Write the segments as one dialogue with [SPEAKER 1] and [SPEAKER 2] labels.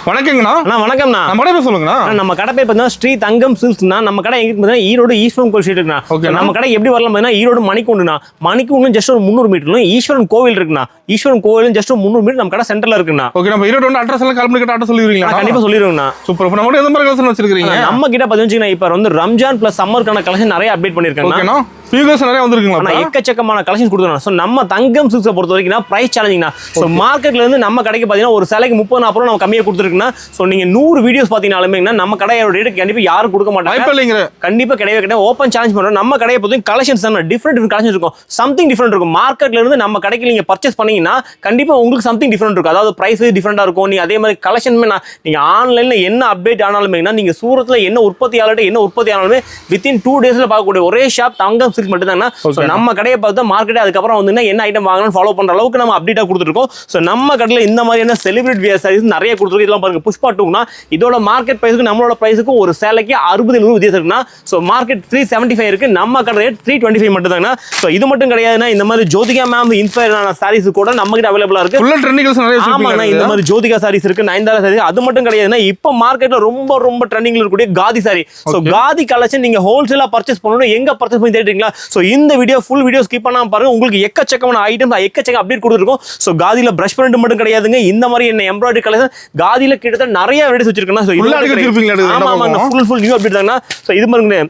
[SPEAKER 1] வணக்கங்கண்ணா.
[SPEAKER 2] வணக்கம்ண்ணா.
[SPEAKER 1] நம்ம கடை பேர் சொல்லுங்கண்ணா.
[SPEAKER 2] நம்ம கடை பேர் பார்த்தீங்கன்னா ஸ்ரீ தங்கம் சில்க்ஸ்னா. நம்ம கடை எங்க பார்த்தீங்கன்னா ஈரோடு ஈஸ்வரன் கோவில் ஸ்ட்ரீட் இருக்குண்ணா. நம்ம கடை எப்படி வரலாம் பார்த்தீங்கன்னா ஈரோடு மணிக்கூண்டுண்ணா. மணிக்கூண்டு ஜஸ்ட் ஒரு 300 மீட்டரும் ஈஸ்வரன் கோவில் இருக்குண்ணா. ஈஸ்வரன் கோவில் ஜஸ்ட் 300 மீட்டர் நம்ம கடை சென்டர்ல இருக்குண்ணா.
[SPEAKER 1] ஓகே, நம்ம ஈரோடு வந்து அட்ரஸ் எல்லாம் கால் பண்ணி அட்ரஸ் சொல்லிடுவீங்களா?
[SPEAKER 2] கண்டிப்பா சொல்லிடுவோம்ண்ணா.
[SPEAKER 1] சூப்பர். இப்போ நம்ம எந்த மாதிரி கலெக்ஷன் வச்சிருக்கீங்க?
[SPEAKER 2] நம்ம கிட்ட பார்த்தீங்கன்னா இப்போ வந்து ரம்ஜான் பிளஸ் சம்மருக்கான கலெக்ஷன் நிறைய அப்டேட் பண்ணிருக்காங்க.
[SPEAKER 1] ஃபியூகர்ஸ் நிறைய வந்திருக்குங்களா?
[SPEAKER 2] எக்கச்சக்கமான கலெக்ஷன் கொடுத்துருக்கோம். ஸோ நம்ம தங்கம் சில்க்ஸை பொறுத்த வரைக்கும் பிரைஸ் சேலஞ்சிங்னா. ஸோ மார்க்கெட்ல இருந்து நம்ம கடைக்கு பார்த்தீங்கன்னா ஒரு சேலைக்கு 30-40 நம்ம கம்மியாக கொடுத்துருக்குன்னா. ஸோ நீங்க 100 வீடியோஸ் பார்த்தீங்கன்னாலுமே நம்ம கடையோட ரேட்டு கண்டிப்பாக யாரும் கொடுக்க மாட்டாங்க. கண்டிப்பாக கிடையவே கிடையாது. ஓப்பன் சேலஞ்ச் பண்ணுறோம். நம்ம கடையை பொறுத்த கலெக்ஷன்ஸ் டிஃப்ரெண்ட் கலெக்ஷன் இருக்கும். சம்திங் டிஃப்ரெண்ட் இருக்கும். மார்க்கெட்ல இருந்து நம்ம கடைக்கு நீங்க பர்ச்சேஸ் பண்ணீங்கன்னா கண்டிப்பாக உங்களுக்கு சம்திங் டிஃப்ரெண்ட் இருக்கும். அதாவது பிரைஸ் டிஃப்ரெண்டா இருக்கும். நீங்க அதே மாதிரி கலெக்ஷன் நீங்க ஆன்லைன்ல என்ன அப்டேட் ஆனாலுமே நீங்க சூரத்தில் என்ன உற்பத்தியாளர்கிட்ட என்ன உற்பத்தி ஆனாலுமே வித்தின் 2 டேஸ்ல பார்க்கக்கூடிய ஒரே ஷாப் தங்கம் சில்க் மட்டும் தாங்க. நம்ம கடையை பார்த்து மார்க்கெட் அதுக்கப்புறம் வந்து என்ன ஐட்டம் வாங்கணும் ஃபாலோ பண்ற அளவுக்கு நம்ம அப்டேட்டா கொடுத்துருக்கோம். ஸோ நம்ம கடையில் இந்த மாதிரியான செலிபிரிட்டி வியர் சாரீஸ் நிறைய கொடுத்துருக்கோம். இதெல்லாம் பாருங்க புஷ்பா 2னா இதோட மார்க்கெட் பிரைஸுக்கு நம்மளோட பிரைஸுக்கும் ஒரு சேலைக்கு 60-100 வித்தியாசம் இருக்குன்னா. ஸோ மார்க்கெட் 375 இருக்கு. நம்ம கடை ரேட் 325 மட்டும் தாங்க. ஸோ இது மட்டும் கிடையாதுன்னா இந்த மாதிரி ஜோதிகா மேம் இன்ஸ்பயர் ஆன சாரீஸ் கூட நம்ம கிட்ட அவைலபிளா இருக்கு. ஆமாண்ணா, இந்த மாதிரி ஜோதிகா சாரீஸ் இருக்கு, நயன்தாரா சாரீஸ். அது மட்டும் கிடையாதுன்னா இப்போ மார்க்கெட்ல ரொம்ப ட்ரெண்டிங்ல இருக்கக்கூடிய khadi sorry. So khadi collection நீங்க ஹோல்சேலா பர்ச்சேஸ் பண்ணணும். எங்க பர்ச்சேஸ் பண்ணி தேடுறீங்களா? ஸோ இந்த வீடியோ ஃபுல் வீடியோ ஸ்கிப் பண்ணாம பாருங்க. உங்களுக்கு எக்கச்சக்கமான ஐட்டம் எக்கச்சக்க அப்டேட் கொடுத்துருக்கோம். ஸோ காதியில பிரஷ் பண்ணிட்டு மட்டும் கிடையாதுங்க. இந்த மாதிரி என்ன எம்ப்ராய்டரி கலெக்ஷன் காதியில கிட்டத்தட்ட நிறைய வெரைட்டிஸ் வச்சிருக்கேன். ஃபுல் நியூ அப்டேட் தாங்க. ஸோ இது பாருங்க,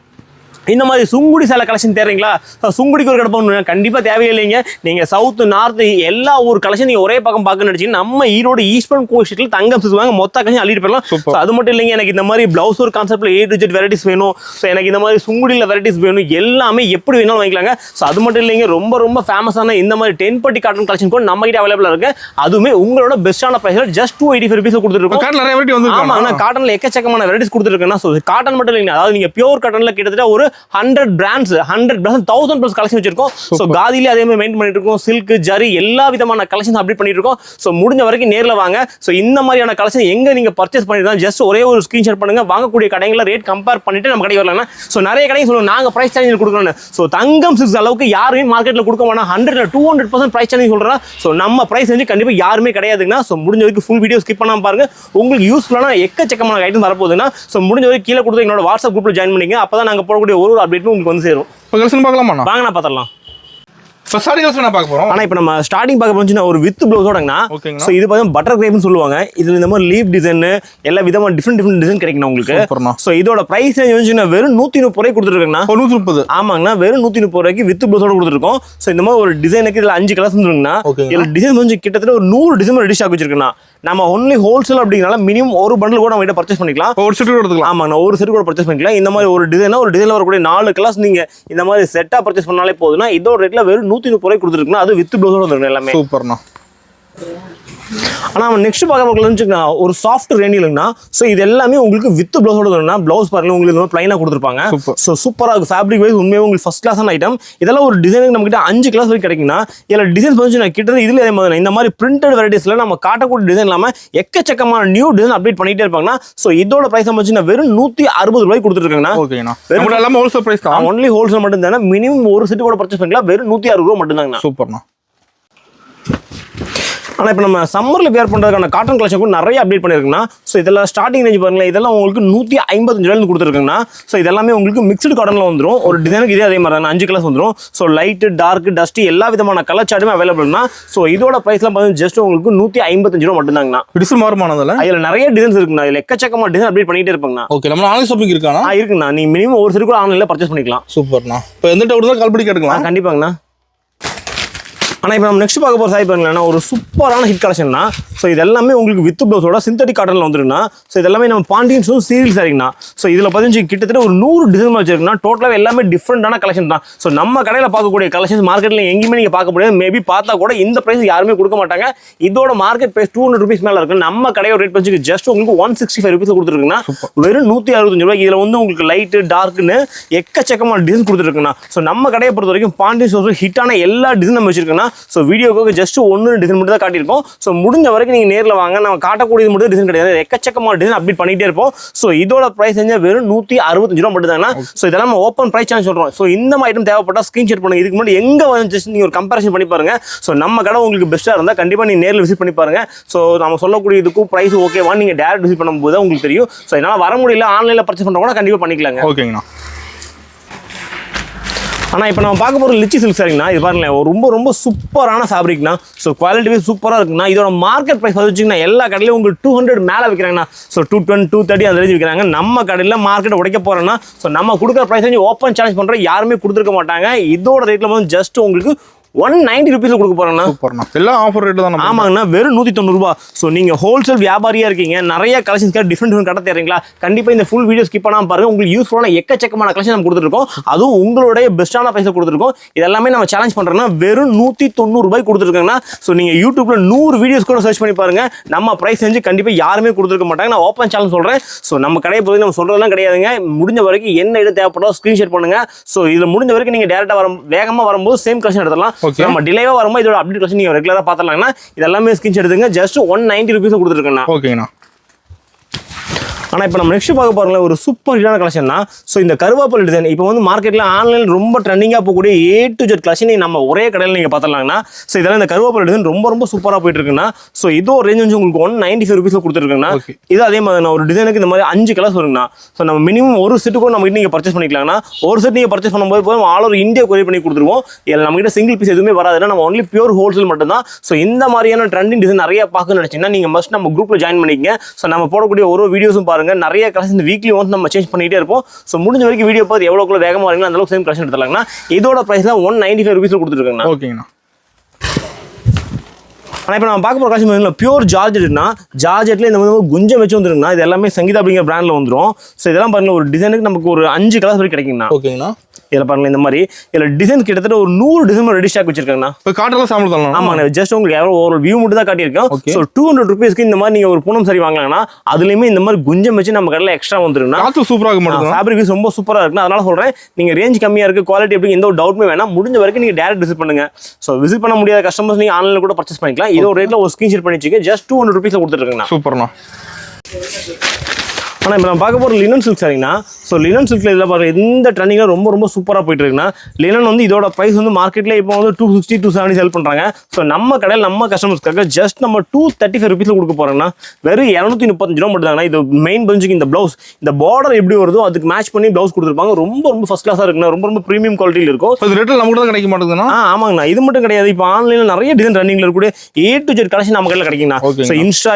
[SPEAKER 2] இந்த மாதிரி சுங்குடி சேலை கலெக்ஷன் தேடுறீங்களா? சுங்குடிக்கு ஒரு கடை போகணும் கண்டிப்பாக தேவையில்லைங்க. நீங்கள் சவுத்து நார்த்து எல்லா ஊர் கலெக்ஷன் நீங்கள் ஒரே பக்கம் பார்க்க நினச்சிங்கன்னா நம்ம ஈரோடு ஈஸ்வரன் கோவில் தங்கம் சில்க்ஸ் மொத்த கலெக்ஷன் அள்ளிட்டு போயிடலாம். ஸோ அது மட்டும் இல்லைங்க, எனக்கு இந்த மாதிரி பிளவுஸ் ஒரு கான்செப்ட்ல A to Z வெரைட்டிஸ் வேணும். ஸோ எனக்கு இந்த மாதிரி சுங்குடியில் வெரைட்டிஸ் வேணும். எல்லாமே எப்படி வேணாலும் வாங்கிக்கலாங்க. ஸோ அது மட்டும் இல்லைங்க, ரொம்ப ஃபேமஸான இந்த மாதிரி 10 பட்டி காட்டன் கலெக்ஷன் கூட நம்ம கிட்ட அவைலபிளாக இருக்கு. அதுவுமே உங்களோட பெஸ்ட்டான ப்ரைஸில் ஜஸ்ட் 285 ருபீஸ் கொடுத்துருக்கோம். ஆமாம், காட்டனில் எக்கச்சக்கமான வெரைட்டிஸ் கொடுத்துருக்கேன்னா. ஸோ காட்டன் மட்டும் இல்லைங்க, அதாவது நீங்கள் பியூர் காட்டனில் கிட்டத்தட்ட ஒரு 100 பிராண்ட்ஸ் 1000+ கலெக்ஷன் வச்சிருக்கோம். சோ காதியில அதே மாதிரி மெயின்டைன் பண்ணிட்டு இருக்கோம். சில்க் ஜரி எல்லா விதமான கலெக்ஷன் அப்டேட் பண்ணிட்டு இருக்கோம். சோ முடிஞ்ச வரைக்கும் நேர்ல வாங்க. சோ இந்த மாதிரியான கலெக்ஷன் எங்க நீங்க பர்ச்சேஸ் பண்ணிருந்தா ஜஸ்ட் ஒரே ஒரு ஸ்கிரீன்ஷாட் பண்ணுங்க. வாங்கக்கூடிய கடைகள ரேட் கம்பேர் பண்ணிட்டு நம்ம கடைக்கு வரலாம். சோ நிறைய கடைங்க சொல்லுவாங்க நாங்க பிரைஸ் சேலஞ்ச் கொடுக்கறோம்னு. சோ தங்கம் சில்க்ஸ் அளவுக்கு யாருமே மார்க்கெட்ல கொடுக்க மாட்டாங்க. 100-200% பிரைஸ் சேலஞ்ச் சொல்றேன். சோ நம்ம பிரைஸ் சேலஞ்ச் கண்டிப்பா யாருமே கிடையாதுங்க. சோ முடிஞ்ச வரைக்கும் ஃபுல் வீடியோ ஸ்கிப் பண்ணாம பாருங்க. உங்களுக்கு யூஸ்ஃபுல்லான எக்கச்சக்கமான ஐட்டம் வரப்போகுதுன்னா சோ முடிஞ்ச வரைக்கும் கீழே கொடுத்து என்னோட வாட்ஸ்அப் குரூப்ல ஜாயின் பண்ணிங்க. அப்பதான் நாங்க போடக்கூடிய ஒரு அப்டேட்டும் உங்களுக்கு வந்து சேரும்.
[SPEAKER 1] இப்போ கலெக்ஷன் பார்க்கலாமா?
[SPEAKER 2] வாங்கண்ணா பார்த்துடலாம்.
[SPEAKER 1] இப்போ ஸ்டார்டிங் கலெக்ஷன் பார்க்க போறோம்.
[SPEAKER 2] ஆனா இப்போ நம்ம ஸ்டார்டிங் பார்க்க போறோம்னா ஒரு வித் ப்ளவுஸோடங்கண்ணா. ஸோ இது பார்த்தா பட்டர் கிரேப்னு சொல்லுவாங்க. இதுல இந்த மாதிரி லீஃப் டிசைன் எல்லா விதமான டிஃப்ரெண்ட் டிசைன் கிடைக்கும் உங்களுக்கு. ஸோ இதோட பிரைஸ் வந்து வெறும் 130 ரூபாய் கொடுத்துருக்கேங்கண்ணா. 130. ஆமாங்கண்ணா, வெறும் 130 ரூபாய்க்கு வித் ப்ளவுஸோட கொடுத்துருக்கோம். ஸோ இந்த மாதிரி ஒரு டிசைனுக்கு இதுல 5 கலர்ஸ் வந்துருக்குண்ணா. இதுல டிசைன் வந்து கிட்டத்தட்ட ஒரு 100 டிசைன் ரெடி ஸ்டாக் வச்சிருக்கேன்னா. நம்ம ஒன்லி ஹோல்சேல் அப்படிங்கனால மினிமம் ஒரு பண்டில் கூட நம்ம கிட்ட பர்ச்சேஸ் பண்ணிக்கலாம். ஒரு செட் கூட எடுத்துக்கலாம். ஆமாண்ணா, ஒரு செட் கூட பர்ச்சேஸ் பண்ணிக்கலாம். இந்த மாதிரி ஒரு டிசைன்ல வரக்கூடிய 4 கலர்ஸ் நீங்க இந்த மாதிரி செட்டா பர்ச்சேஸ் பண்ணாலே போதுன்னா இதோட ரேட்ல வெறும் 130 ரூபாய் கொடுத்துருக்குன்னா. அது வித் ப்ளவுஸோட வந்துருக்கு எல்லாமே. சூப்பர்ண்ணா. ஆனா நம்ம நெக்ஸ்ட் பார்க்க போகலாம்னு ஒரு சாஃப்ட் ரேண்டிலுங்கண்ணா. ஸோ இது எல்லாமே உங்களுக்கு வித் ப்ளவுஸோட வரும்னா. ப்ளவுஸ் பாருங்க உங்களுக்கு பிளைனா கொடுத்துருப்பாங்க. ஸோ சூப்பராக இருக்கும். ஃபேப்ரிக் வைஸ் உண்மையாக உங்களுக்கு ஃபர்ஸ்ட் கிளாஸான ஐட்டம். இதெல்லாம் ஒரு டிசைனுக்கு நம்ம கிட்ட 5 கிளாஸ் வரைக்கும் கிடைக்குன்னா. இதில் டிசைன்ஸ் வந்து நான் கிட்ட இதுல அதே மாதிரி இந்த மாதிரி பிரிண்டட் வெரைட்டிஸ்ல நம்ம காட்டக்கூடிய டிசைன் இல்லாமல் எக்கச்சக்கமான நியூ டிசைன் அப்டேட் பண்ணிட்டே இருப்பாங்கன்னா. ஸோ இதோட பிரைஸ் வந்து வெறும் 160 ரூபாய் கொடுத்துருக்காங்கண்ணா. ஹோல்சேல் பிரைஸ் தான். ஒன்லி ஹோல்சேல் மட்டும் தானே. மினிமம் ஒரு செட் கூட பர்ச்சேஸ் பண்ணிக்கலாம். வெறும் 160 ரூபா மட்டும் தாங்கண்ணா. சூப்பர்ண்ணா. ஆனால் இப்போ நம்ம சம்மரில் வேர் பண்ணுறதுக்கான காட்டன் கலெக்ஷன் கூட நிறைய அப்டேட் பண்ணியிருக்குன்னா. ஸோ இதெல்லாம் ஸ்டார்டிங் ரேஞ்ச் பாருங்களேன். இதெல்லாம் உங்களுக்கு 155 ரூபாய்க்கு கொடுத்துருக்குங்கண்ணா. ஸோ இதெல்லாமே உங்களுக்கு மிக்ஸ்டு காட்டனில் வந்துடும். ஒரு டிசைனுக்கு இதே அதே மாதிரி தான் 5 கலர்ஸ் வந்துடும். ஸோ லைட்டு டார்க் டஸ்ட் எல்லா விதமான கலர் சார்ட்டுமே அவைலபிள்னா. ஸோ இதோட ப்ரைஸ்லாம் பார்த்தீங்கன்னா ஜஸ்ட் உங்களுக்கு 155 ரூபா மட்டும் தாங்கண்ணா. டிசைன் மாறுமானதில்ல அதில் நிறைய டிசைன்ஸ் இருக்குண்ணா. இதில் எக்கச்சக்கமாக டிசைன் அப்டேட் பண்ணிட்டே இருப்பாங்கண்ணா. ஓகே, நம்ம ஆன்லைன் ஷாப்பிங் இருக்காண்ணா? இருக்குண்ணா. நீ மினிமம் ஒரு செட் கூட ஆன்லைனில் பர்ச்சேஸ் பண்ணிக்கலாம். சூப்பர்ண்ணா. இப்போ எந்த டவுட் தான் கால் பண்ணி கேட்டுக்கலாம். கண்டிப்பாங்கண்ணா. ஆனால் இப்போ நம்ம நெக்ஸ்ட் பார்க்க போகிற சாரி பாருங்களேன்னா ஒரு சூப்பரான ஹிட் கலெக்ஷன்னா. ஸோ இது எல்லாமே உங்களுக்கு வித் ப்ளவுஸோட சிந்தட்டிக் காட்டனில் வந்துருக்குண்ணா. ஸோ இது எல்லாமே நம்ம பாண்டியன் சீரியல் சாரிங்கண்ணா. ஸோ இதில் பார்த்தீங்கன்னா கிட்டத்தட்ட ஒரு 100 டிசைன் வச்சிருக்குன்னா. டோட்டலாக எல்லாமே டிஃப்ரெண்டான கலெக்ஷன் தான். ஸோ நம்ம கடையில் பார்க்கக்கூடிய கலெக்ஷன்ஸ் மார்க்கெட்டில் எங்கேயுமே நீங்கள் பார்க்க முடியாது. மேபி பார்த்தா கூட இந்த ப்ரைஸ் யாருமே கொடுக்க மாட்டாங்க. இதோட மார்க்கெட் ப்ரைஸ் 200 ரூபீஸ் மேலே இருக்கு. நம்ம கடையோட ரேட் வந்து ஜஸ்ட் உங்களுக்கு 165 ரூபீஸ் கொடுத்துருக்குன்னா. வெறும் 165 ரூபாய். இதில் வந்து உங்களுக்கு லைட்டு டார்க்குன்னு எக்கச்சக்கமான டிசைன் கொடுத்துருக்குண்ணா. ஸோ நம்ம கடையை பொறுத்த வரைக்கும் பாண்டியன் ஹிட்டான எல்லா டிசைன் நம்ம வச்சிருக்கோம்னா. ஸோ வீடியோக்கு ஜஸ்ட் ஒன்று டிசைன் மட்டும் தான் காட்டியிருக்கோம். ஸோ முடிஞ்ச வரைக்கும் நீங்கள் நேரில் வாங்க, நம்ம காட்டக்கூடியது மட்டும் டிசைன் கிடையாது, எக்கச்சக்கமான டிசைன் அப்டேட் பண்ணிகிட்டே இருப்போம். ஸோ இதோட ப்ரைஸ் வந்து வெறும் 165 ரூபா மட்டும் தாங்க. ஸோ இதெல்லாம் நம்ம ஓப்பன் ப்ரைஸ் சேனல் சொல்கிறோம். ஸோ இந்த மாதிரி ஐட்டம் தேவைப்பட்டால் ஸ்க்ரீன்ஷாட் பண்ணுங்க. இதுக்கு முன்னாடி எங்கே வந்து ஜஸ்ட் நீங்கள் ஒரு கம்பேரிசன் பண்ணி பாருங்க. ஸோ நம்ம கடை உங்களுக்கு பெஸ்ட்டாக இருந்தால் கண்டிப்பாக நீங்கள் நேரில் விசிட் பண்ணி பாருங்க. ஸோ நம்ம சொல்லக்கூடிய இதுக்கும் ப்ரைஸ் ஓகேவா நீங்கள் டேரக்ட் விசிட் பண்ணும்போது உங்களுக்கு தெரியும். ஸோ என்னால் வர முடியல, ஆன்லைனில் பர்ச்சேஸ் பண்ணுறவங்க கூட கண்டிப்பாக பண்ணிக்கலாங்க.
[SPEAKER 1] ஓகேங்கண்ணா.
[SPEAKER 2] ஆனால் இப்போ நம்ம பார்க்க போகிற லிச்சி சில்க் சாரிங்கண்ணா, இது பாருங்களேன், ரொம்ப ரொம்ப சூப்பரான ஃபேப்ரிக்னா. ஸோ குவாலிட்டி சூப்பராக இருக்குண்ணா. இதோட மார்க்கெட் ப்ரைஸ் வச்சுங்கன்னா எல்லா கடையிலும் உங்களுக்கு 200 மேலே விற்கிறாங்கண்ணா. ஸோ 220 230 அந்த ரேஞ்ச் விற்கிறாங்க. நம்ம கடையில் மார்க்கெட் உடைக்க போகிறோன்னா ஸோ நம்ம கொடுக்குற ப்ரைஸ் வந்து ஓப்பன் சேலஞ்ச் பண்ணுற யாருமே கொடுத்துருக்க மாட்டாங்க. இதோட ரேட்டில் வந்து ஜஸ்ட் உங்களுக்கு 190 ருபீஸ் கொடுக்க போறேன்னா.
[SPEAKER 1] சூப்பர்ண்ணா. எல்லாம் ஆஃபர் ரேட் தான்.
[SPEAKER 2] ஆமாங்கண்ணா, வெறும் 190 ரூபா. ஸோ நீங்கள் ஹோல்சேல் வியாபாரியா இருக்கீங்க, நிறைய கலெக்ஷன்ஸ் டிஃப்ரெண்ட் கடை தேடுறீங்களா, கண்டிப்பாக இந்த ஃபுல் வீடியோ ஸ்கிப் பண்ணாமல் பாருங்க. உங்களுக்கு யூஸ்ஃபுல்லான எக்கச்சக்கமான கலெக்ஷன் நம்ம கொடுத்துருக்கோம். அதுவும் உங்களுடைய பெஸ்ட்டான பைசா கொடுத்துருக்கோம். இதெல்லாமே நம்ம சேலஞ்ச் பண்ணுறோன்னா வெறும் 190 ரூபாய் கொடுத்துருக்காங்கன்னா. ஸோ நீங்கள் யூடியூப்ல 100 வீடியோஸ் கூட சர்ச் பண்ணி பாருங்க. நம்ம ப்ரைஸ் செஞ்சு கண்டிப்பாக யாருமே கொடுத்துருக்க மாட்டாங்க. நான் ஓப்பன் சேனல் சொல்கிறேன். ஸோ நம்ம கடையை பொறுத்து நம்ம சொல்கிறதெல்லாம் கிடையாதுங்க. முடிஞ்ச வரைக்கும் என்ன இடம் தேவைப்பட்டோ ஸ்க்ரீன்ஷாட் பண்ணுங்க. ஸோ இதில் முடிஞ்ச வரைக்கும் நீங்கள் டேரெக்டாக வேகமாக வரும்போது சேம் கலெக்ஷன் எடுத்துடலாம். நம்ம டிலேவாக வரும்போது இதோட அப்டேட் கலெக்ஷன் நீங்க ரெகுலரா பார்த்தலாம்னா இதெல்லாமே ஸ்கிரீன்ஷாட் எடுத்துங்க. ஜஸ்ட் 190 ரூபீஸ் கொடுத்துருக்கேன்.
[SPEAKER 1] ஓகேண்ணா.
[SPEAKER 2] ஆனால் இப்போ நம்ம நெக்ஸ்ட் பார்க்க போகிறோம்ல ஒரு சூப்பர் ஹிட்டான கலெக்ஷன் தான். ஸோ இந்த கருவேப்பிலை டிசைன் இப்போ வந்து மார்க்கெட்டில் ஆன்லைன் ரொம்ப ட்ரெண்டிங்காக போகக்கூடிய A to Z கலெக்ஷன் நம்ம ஒரே கடையில் நீங்கள் பார்த்தலாம்னா. ஸோ இதெல்லாம் இந்த கருவேப்பிலை டிசைன் ரொம்ப ரொம்ப சூப்பராக போயிட்டு இருக்குன்னா. ஸோ இதோ ரேஞ்ச் வந்து உங்களுக்கு 195 ரூபீஸில் கொடுத்துருக்குங்கண்ணா. இது அதே மாதிரி நான் ஒரு டிசைனுக்கு இந்த மாதிரி 5 கலர்ஸ் வருங்கண்ணா. ஸோ நம்ம மினிமம் ஒரு செட்டுக்கும் நம்ம கிட்ட நீங்கள் பர்ச்சேஸ் பண்ணிக்கலாம்னா. ஒரு செட் நீங்கள் பர்ச்சேஸ் பண்ணும்போது போதும், ஆல் ஓவர் இந்தியா கொரியர் பண்ணி கொடுத்துருவோம். இதில் நம்ம கிட்ட சிங்கிள் பீஸ் எதுவுமே வராதுன்னா நம்ம ஒன்லி பியூர் ஹோல்சேல் மட்டும் தான். ஸோ இந்த மாதிரியான ட்ரெண்டிங் டிசைன் நிறைய பார்க்கணும்னு நினைச்சீங்கன்னா நீங்கள் மஸ்ட் நம்ம குரூப்பில் ஜாயின் பண்ணிக்கங்க. ஸோ நம்ம போடக்கூடிய ஒரு வீடியோஸும் பாருங்க, நிறைய கலெக்ஷன் வீக்லி ஒன்ஸ் நம்ம சேஞ்ச் பண்ணிட்டே இருப்போம். ஸோ முடிஞ்ச வரைக்கும் வீடியோ பார்த்து எவ்வளோக்குள்ள வேகமாக வரீங்களோ அந்த அளவுக்கு சேம் கலெக்ஷன் எடுத்துலாங்கன்னா. இதோட ப்ரைஸ் தான் 195 ரூபீஸ் கொடுத்துருக்காங்க.
[SPEAKER 1] ஓகேங்கண்ணா.
[SPEAKER 2] ஆனால் இப்போ நம்ம பார்க்க போகிற கலெக்ஷன் பியூர் ஜார்ஜெட்னா, ஜார்ஜெட்டில் இந்த மாதிரி குஞ்சம் வச்சு வந்துருக்குண்ணா. இது எல்லாமே சங்கீதா அப்படிங்கிற பிராண்டில் வந்துடும். ஸோ இதெல்லாம் பாருங்க, ஒரு டிசைனுக்கு நமக்கு ஒரு 5 கலர்ஸ் வரைக்கும் கிடைக்குங்கண்ணா.
[SPEAKER 1] ஓகேங்கண்ணா.
[SPEAKER 2] இதில் பாருங்க இந்த மாதிரி இதில் டிசைன் கிட்டத்தட்ட ஒரு 100 டிசைன் ரெடி ஸ்டாக் வச்சிருக்காங்கண்ணா.
[SPEAKER 1] இப்போ காட்டெல்லாம் சாம்பிள் தரலாம்.
[SPEAKER 2] ஆமாங்க, ஜஸ்ட் உங்களுக்கு எவ்வளோ ஒரு வியூ மட்டும் தான் காட்டியிருக்கோம். ஸோ 200 ரூபீஸ்க்கு இந்த மாதிரி நீங்கள் ஒரு பூனம் சரி வாங்கலாம்னா அதுலேயுமே இந்த மாதிரி குஞ்சம் வச்சு நம்ம கடையில் எக்ஸ்ட்ரா வந்துருக்குண்ணா.
[SPEAKER 1] காற்று சூப்பராக மாட்டேங்குது,
[SPEAKER 2] ஃபேப்ரிக் ரொம்ப சூப்பராக இருக்குண்ணா. அதனால சொல்கிறேன், நீங்கள் ரேஞ்ச் கம்மியாக இருக்குது, குவாலிட்டி எப்படி எந்த ஒரு டவுட்மே வேணாம், முடிஞ்ச வரைக்கும் நீங்கள் டேரக்ட் விசிட் பண்ணுங்க. ஸோ விசிட் பண்ண முடியாத கஸ்டமர்ஸ் நீங்கள் ஆன்லைனில் கூட பர்ச்சேஸ் பண்ணிக்கலாம். இதோ ரேட்டில் ஒரு ஸ்க்ரீன்ஷாட் பண்ணி வச்சுக்க ஜஸ்ட் 200 ரூபீஸில் கொடுத்துருக்குங்கண்ணா.
[SPEAKER 1] சூப்பர்ண்ணா.
[SPEAKER 2] ஆனால் இப்போ நம்ம பார்க்க போகிற லினன் சில்க் சாரிங்கண்ணா. ஸோ லினன் சில்கில் இதில் பாருங்க இந்த ட்ரெண்டிங்கில் ரொம்ப ரொம்ப சூப்பராக போயிட்டு இருக்குண்ணா. லினன் வந்து இதோட ப்ரைஸ் வந்து மார்க்கெட்டில் இப்போ வந்து 260 270 செல் பண்ணுறாங்க. ஸோ நம்ம கடையில் நம்ம கஸ்டமர்ஸ்க்காக ஜஸ்ட் நம்ம 235 ரூபீஸில் கொடுக்க போகிறோம்னா வெறும் 235 ரூபா மட்டும் தாங்கண்ணா. இது மெயின் பஞ்சுக்கு இந்த ப்ளவுஸ் இந்த பார்டர் எப்படி வருதோ அதுக்கு மேட்ச் பண்ணி ப்ளவுஸ் கொடுத்துருப்பாங்க. ரொம்ப ரொம்ப ஃபர்ஸ்ட் கிளாஸாக இருக்குண்ணா. ரொம்ப ரொம்ப ப்ரீமியம் குவாலிட்டியில் இருக்கும்.
[SPEAKER 1] இது ரேட்டில் நமக்கு தான் கிடைக்க மாட்டேங்குதுண்ணா.
[SPEAKER 2] ஆமாங்கண்ணா, இது மட்டும் கிடையாது. இப்போ ஆன்லைனில் நிறைய டிசைன் ரன்னிங்கில் இருக்கக்கூடிய A to Z கலெக்ஷன் நம்ம கடையில் கிடைக்குங்கண்ணா. ஸோ இன்ஸ்டா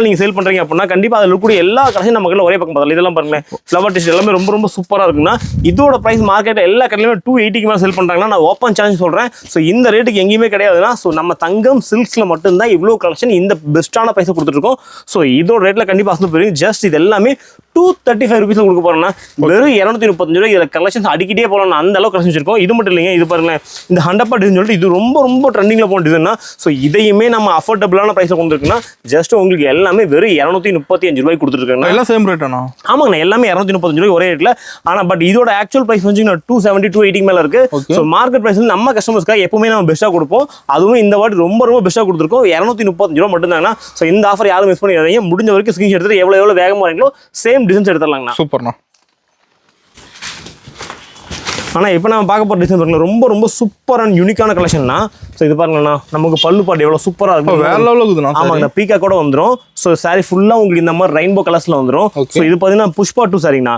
[SPEAKER 2] நீங்கள் சேல் பண்ணுறீங்க அப்படின்னா கண்டிப்பாக அதில் இருக்கக்கூடிய எல்லா கலெக்ஷன் நம்ம கடையில் ஒரே பக்கம் பார்த்தலாம். இதெல்லாம் பாருங்களேன், ஃப்ளவர் டிஷ் எல்லாமே ரொம்ப ரொம்ப சூப்பராக இருக்குன்னா. இதோட ப்ரைஸ் மார்க்கெட்டில் எல்லா கடையிலுமே 280 மேலே செல் பண்ணுறாங்கன்னா நான் ஓப்பன் சேலஞ்ச் சொல்கிறேன். ஸோ இந்த ரேட்டுக்கு எங்கேயுமே கிடையாதுன்னா. ஸோ நம்ம தங்கம் சில்க்ஸில் மட்டும்தான் இவ்வளோ கலெக்ஷன் இந்த பெஸ்ட்டான ப்ரைஸை கொடுத்துருக்கோம். ஸோ இதோட ரேட்டில் கண்டிப்பாக அசந்து போயிருங்க. ஜஸ்ட் இது எல்லாமே 235 ரூபீஸில் கொடுக்க போகிறோம்னா வெறும் 235 ரூபாய். இதில் கலெக்ஷன்ஸ் அடிக்கிட்டே போகலாம், அந்த அளவுக்கு கலெக்ஷன் இருக்கும். இது மட்டும் இல்லைங்க, இது பாருங்களேன், இந்த 100 டிசைன் சொல்லிட்டு இது ரொம்ப ரொம்ப ட்ரெண்டிங்கில் போன டிசைன்னா. ஸோ இதையுமே நம்ம அஃபோர்டபுளான ப்ரைஸில் கொடுத்துருக்குன்னா ஜஸ்ட் உங்களுக்கு எல்லாமே வெறும் 235 ரூபாய் கொடுத்துருக்காங்க.
[SPEAKER 1] எல்லாம் சேம் ரேட்டாண்ணா.
[SPEAKER 2] ஆமாங்கண்ணா, எல்லாமே 235 ரூபாய் ஒரே ரேட்டில். ஆனால் பட் இதோட ஆக்சுவல் ப்ரைஸ் வந்து 270 280 மேலே இருக்குது. ஸோ மார்க்கெட் ப்ரைஸ் வந்து நம்ம கஸ்டமர்ஸ்க்காக எப்பவுமே நம்ம பெஸ்ட்டாக கொடுப்போம். அதுவும் இந்த வாட்டி ரொம்ப ரொம்ப பெஸ்ட்டாக கொடுத்துருக்கோம். 235 ரூபா மட்டும்தாங்கண்ணா. ஸோ இந்த ஆஃபர் யாரும் மிஸ் பண்ணிடாதீங்க. முடிஞ்ச வரைக்கும் ஸ்க்ரீன்ஷாட் எடுத்துட்டு எவ்வளோ வேகமாக வரீங்களோ சேம் டிசைன்ஸ் எடுத்துடலாங்கண்ணா.
[SPEAKER 1] சூப்பர்ண்ணா.
[SPEAKER 2] ஆனால் இப்போ நம்ம பார்க்க போகிற டிசைன் பாருங்களா, ரொம்ப ரொம்ப சூப்பரான யூனிக்கான கலெக்ஷன்னா. ஸோ இது பாருங்கண்ணா, நமக்கு பல்லு பாட்டு எவ்வளோ சூப்பராக இருக்கும்,
[SPEAKER 1] வேற லெவலில் இருக்குதுண்ணா.
[SPEAKER 2] ஆமாங்கண்ணா, பீக்கா கூட வந்துடும். ஸோ சாரி ஃபுல்லாக உங்களுக்கு இந்த மாதிரி ரெயின்போ கலர்ஸில் வந்துடும். ஸோ இது பார்த்தீங்கன்னா புஷ்பா 2 சாரிங்கண்ணா.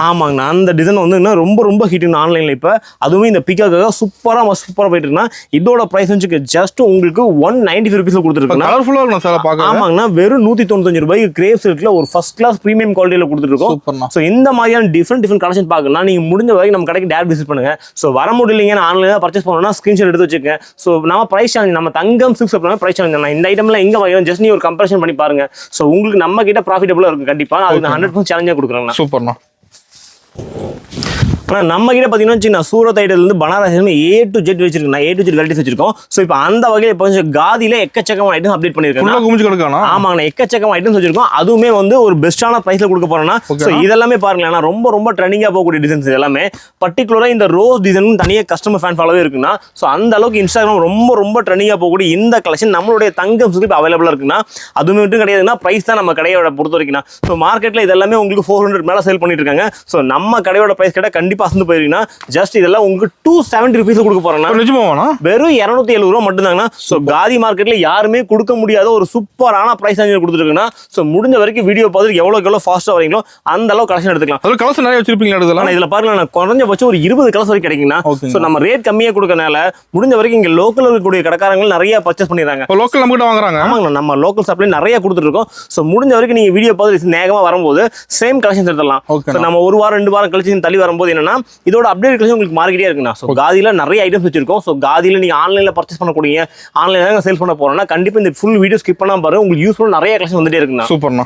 [SPEAKER 2] ஆமாங்கண்ணா, அந்த டிசைன் வந்து ரொம்ப ரொம்ப ஹிட்னா ஆன்லைன்ல. இப்போ அதுவும் இந்த பிக்காக்காக சூப்பராக போயிட்டு இருக்குன்னா இதோட பிரைஸ் வந்து ஜஸ்ட் உங்களுக்கு 195 ரூபீஸ்ல கொடுத்துருக்கோம்.
[SPEAKER 1] கலர்ஃபுல்லா இருக்கும் சார் பார்க்க.
[SPEAKER 2] ஆமாங்கண்ணா, வெறும் 195 ரூபாய்க்கு கிரேப் சில்க்ல ஒரு ஃபர்ஸ்ட் கிளாஸ் பிரீமியம் குவாலிட்டியில கொடுத்துருக்கோம். ஸோ இந்த மாதிரியான டிஃப்ரெண்ட் கலெக்ஷன் பார்க்கணும்னா நீங்க முடிஞ்ச வரைக்கும் நம்ம கடைக்கு டேரக்ட் விசிட் பண்ணுங்க. ஸோ வர முடியலைங்க, ஆன்லைனில் பர்ச்சேஸ் பண்ணணும்னா ஸ்கிரீன்ஷாட் எடுத்து வச்சுக்கோங்க. ஸோ நம்ம பிரைஸ் சேலஞ்ச், நம்ம தங்கம் சில்க்ஸ் அப்படின்னா பிரைஸ் சேலஞ்ச் இந்த ஐட்டம்ல எங்க வாங்கலாம் ஜஸ்ட் நீ ஒரு கம்பேரிசன் பண்ணி பாருங்க. ஸோ உங்களுக்கு நம்ம கிட்ட ப்ராஃபிட்டபிளா இருக்கும் கண்டிப்பா. அது 100% சேலஞ்சா கொடுக்குறாங்க.
[SPEAKER 1] சூப்பர்ண்ணா.
[SPEAKER 2] ஆனால் நம்ம கிட்ட பார்த்தீங்கன்னா சூரத் ஐட்டத்துலேருந்து பனாரஸ் A to Z வச்சிருக்கோம். A to Z வெரைட்டிஸ் வச்சிருக்கோம். ஸோ இப்போ அந்த வகையில் இப்போ கொஞ்சம் காதியில் எக்கச்சக்கமான ஐட்டம் அப்டேட் பண்ணியிருக்கோம்.
[SPEAKER 1] குமிச்சு கொடுக்கானா?
[SPEAKER 2] ஆமாங்கண்ணா, எக்கச்சக்கமான ஐட்டம்ஸ் வச்சிருக்கோம். அதுவுமே வந்து ஒரு பெஸ்ட்டான ப்ரைஸில் கொடுக்க போறோம்னா. ஸோ இதெல்லாமே பாருங்களேன், ரொம்ப ரொம்ப ட்ரெண்டிங்காக போகக்கூடிய டிசைன்ஸ் எல்லாமே. பர்டிகுலராக இந்த ரோஸ் டிசைன் தனியாக கஸ்டமர் ஃபேன் ஃபாலோவே இருக்குன்னா. ஸோ அந்த அளவுக்கு இன்ஸ்டாகிராம் ரொம்ப ரொம்ப ட்ரெண்டிங்காக போகக்கூடிய இந்த கலெக்ஷன் நம்மளுடைய தங்கம் இப்போ அவைலபிளாக இருக்குன்னா. அதுவுமே மட்டும் கிடையாதுன்னா ப்ரைஸ் தான் நம்ம கடையோட பொறுத்த வரைக்கும். ஸோ மார்க்கெட்டில் இதெல்லாமே உங்களுக்கு 400 மேலே சேல் பண்ணிட்டு இருக்காங்க. ஸோ நம்ம கடையோட ப்ரைஸ் கேட்டால் கண்டிப்பாக அசந்து போயிருக்கீங்கன்னா ஜஸ்ட் இதெல்லாம் உங்களுக்கு 270 rupees கொடுக்க போறோம்னா வெறும் 270 ரூபா மட்டும் தாங்கண்ணா. ஸோ காதி மார்க்கெட்ல யாருமே கொடுக்க முடியாத ஒரு சூப்பரான பிரைஸ் ரேஞ்சில் கொடுத்துருக்குன்னா. ஸோ முடிஞ்ச வரைக்கும் வீடியோ பார்த்துட்டு எவ்வளோ ஃபாஸ்ட்டாக வரீங்களோ அந்த அளவு கலெக்ஷன் எடுத்துக்கலாம்.
[SPEAKER 1] அது கலெக்ஷன் நிறைய வச்சிருப்பீங்களா?
[SPEAKER 2] இதில் பாருங்க, குறைஞ்சபட்சம் ஒரு 20 கலர்ஸ் வரைக்கும் கிடைக்குங்கண்ணா. ஸோ நம்ம ரேட் கம்மியாக கொடுக்கறனால முடிஞ்ச வரைக்கும் இங்கே லோக்கல் இருக்கக்கூடிய கடைக்காரங்க நிறைய பர்ச்சேஸ் பண்ணிடுறாங்க.
[SPEAKER 1] லோக்கல் நம்ம கிட்ட வாங்குறாங்க.
[SPEAKER 2] ஆமாங்க, நம்ம லோக்கல் சப்ளை நிறைய கொடுத்துருக்கோம். ஸோ முடிஞ்ச வரைக்கும் நீங்க வீடியோ பார்த்து நேகமாக வரும்போது சேம் கலெக்ஷன்ஸ் எடுத்துடலாம். ஸோ நம்ம ஒரு வாரம் 2 வாரம் கழிச்சு தள்ளி வரும்போது என்னன்னா இதோட அப்டேட் கலெக்ஷன் உங்களுக்கு மார்க்கெட்டே இருக்குண்ணா. ஸோ காதியில் நிறைய ஐட்டம்ஸ் வச்சிருக்கோம். ஸோ காதியில் நீங்கள் ஆன்லைனில் பர்ச்சேஸ் பண்ணக்கூடிய ஆன்லைனில் சேல் பண்ண போறோம்னா கண்டிப்பாக இந்த ஃபுல் வீடியோ ஸ்கிப் பண்ணாம பாருங்க. உங்களுக்கு யூஸ்ஃபுல் நிறைய கலெக்ஷன் வந்துட்டே இருக்குண்ணா.
[SPEAKER 1] சூப்பர்ண்ணா.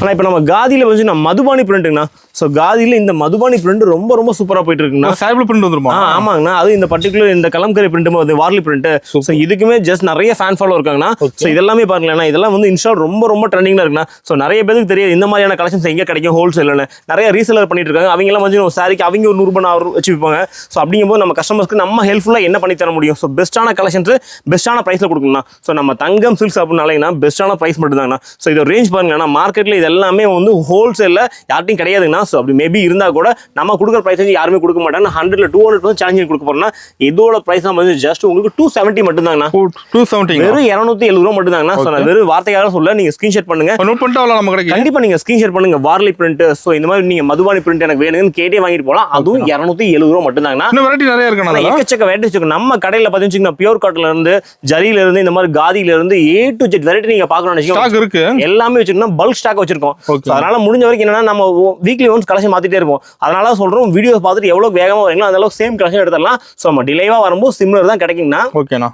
[SPEAKER 2] ஆனால் இப்போ நம்ம காதியில் வந்து மதுபானி பிரிண்ட்டுங்கண்ணா. ஸோ காதியில் இந்த மதுபானி பிரிண்ட் ரொம்ப ரொம்ப சூப்பராக போயிட்டு இருக்குண்ணா.
[SPEAKER 1] சாய்பிள் பிரிண்ட் வந்துருமா?
[SPEAKER 2] ஆமாங்கண்ணா, அது இந்த பர்டிகுலர் இந்த கலம்கரி பிரிண்ட் வந்து வார்லி பிரிண்ட். ஸோ இதுக்குமே ஜஸ்ட் நிறைய ஃபேன் ஃபாலோ இருக்காங்கண்ணா. ஸோ இதெல்லாமே பாருங்களேன், இதெல்லாம் வந்து இன்ஸ்டா ரொம்ப ரொம்ப ட்ரெண்டிங்காக இருக்குண்ணா. ஸோ நிறைய பேருக்கு தெரியாது இந்த மாதிரியான கலெக்ஷன்ஸ் எங்கே கிடைக்கும் ஹோல்சேல்னு. நிறைய ரீசேலர் பண்ணிட்டு இருக்காங்க. அவங்கெல்லாம் வந்து ஒரு சாரிக்கு அவங்க ஒரு 100 ரூபாய் வச்சு விற்பாங்க. ஸோ அப்படிங்கும்போது நம்ம கஸ்டமர்ஸ்க்கு நம்ம ஹெல்ப்ஃபுல்லாக என்ன பண்ணி தர முடியும்? ஸோ பெஸ்ட்டான கலெக்ஷன்ஸ் பெஸ்ட்டான ப்ரைஸில் கொடுக்கணும்னா. ஸோ நம்ம தங்கம் சில்க்ஸ் அப்படின்னாலேன்னா பெஸ்ட்டான ப்ரைஸ் மட்டும் தாங்கண்ணா. ஸோ இதோட ரேஞ்ச் பாருங்கன்னா மார்க்கெட்டில் இது எல்லாமே வந்து ஹோல்சேலில் யார்ட்டையும் கிடையாதுங்கண்ணா. ஸோ அப்படி மேபி இருந்தால் கூட நம்ம கொடுக்குற ப்ரைஸ் வந்து யாருமே கொடுக்க மாட்டாங்க. 100ல 200 சேலஞ்சிங் கொடுக்க போறோம்னா இதோட ப்ரைஸ் தான் வந்து ஜஸ்ட் உங்களுக்கு 270 மட்டும் தாங்கண்ணா. 270 வெறும் 270 ரூபா மட்டும் தாங்கண்ணா. ஸோ நான் வெறும் வார்த்தையாக சொல்ல, நீங்க ஸ்கிரீன்ஷாட் பண்ணுங்க.
[SPEAKER 1] நோட் பண்ணிட்டு அவ்வளோ நம்ம கிடைக்கும்.
[SPEAKER 2] கண்டிப்பா நீங்க ஸ்கிரீன்ஷாட் பண்ணுங்க. வார்லி பிரிண்ட், ஸோ இந்த மாதிரி நீங்க மதுபானி பிரிண்ட் எனக்கு வேணும்னு கேட்டே வாங்கிட்டு போகலாம். அதுவும் 270 ரூபா மட்டும் தாங்கண்ணா.
[SPEAKER 1] இன்னும் வெரைட்டி நிறைய இருக்குண்ணா.
[SPEAKER 2] எக்கச்சக்க வெரைட்டி இருக்கு நம்ம கடையில் பார்த்தீங்கன்னா பியூர் காட்டன்ல இருந்து ஜரியில இருந்து இந்த மாதிரி காதியில இருந்து A to Z வெரைட்டி நீங்க பார்க்கணும்னு ஸ்டாக் இருக்கு. எல்லாமே வச்சிருக்கோம், பல்க் ஸ்டாக் வச்சிருக்கோம். அதனால முடிஞ்ச வரைக்கும் என்னன்னா நம்ம வீக்லி ஒன்ஸ் கலெக்ஷன் மாத்திட்டே இருப்போம். அதனால சொல்றோம் வீடியோ பார்த்துட்டு எவ்வளவு வேகமா வரீங்களோ அந்த அளவுக்கு சேம் கலெக்ஷன் எடுத்துடலாம். ஸோ நம்ம டிலேவா வரும்போது சிமிலர் தான் கிடைக்குங்கண்ணா.
[SPEAKER 1] ஓகேண்ணா.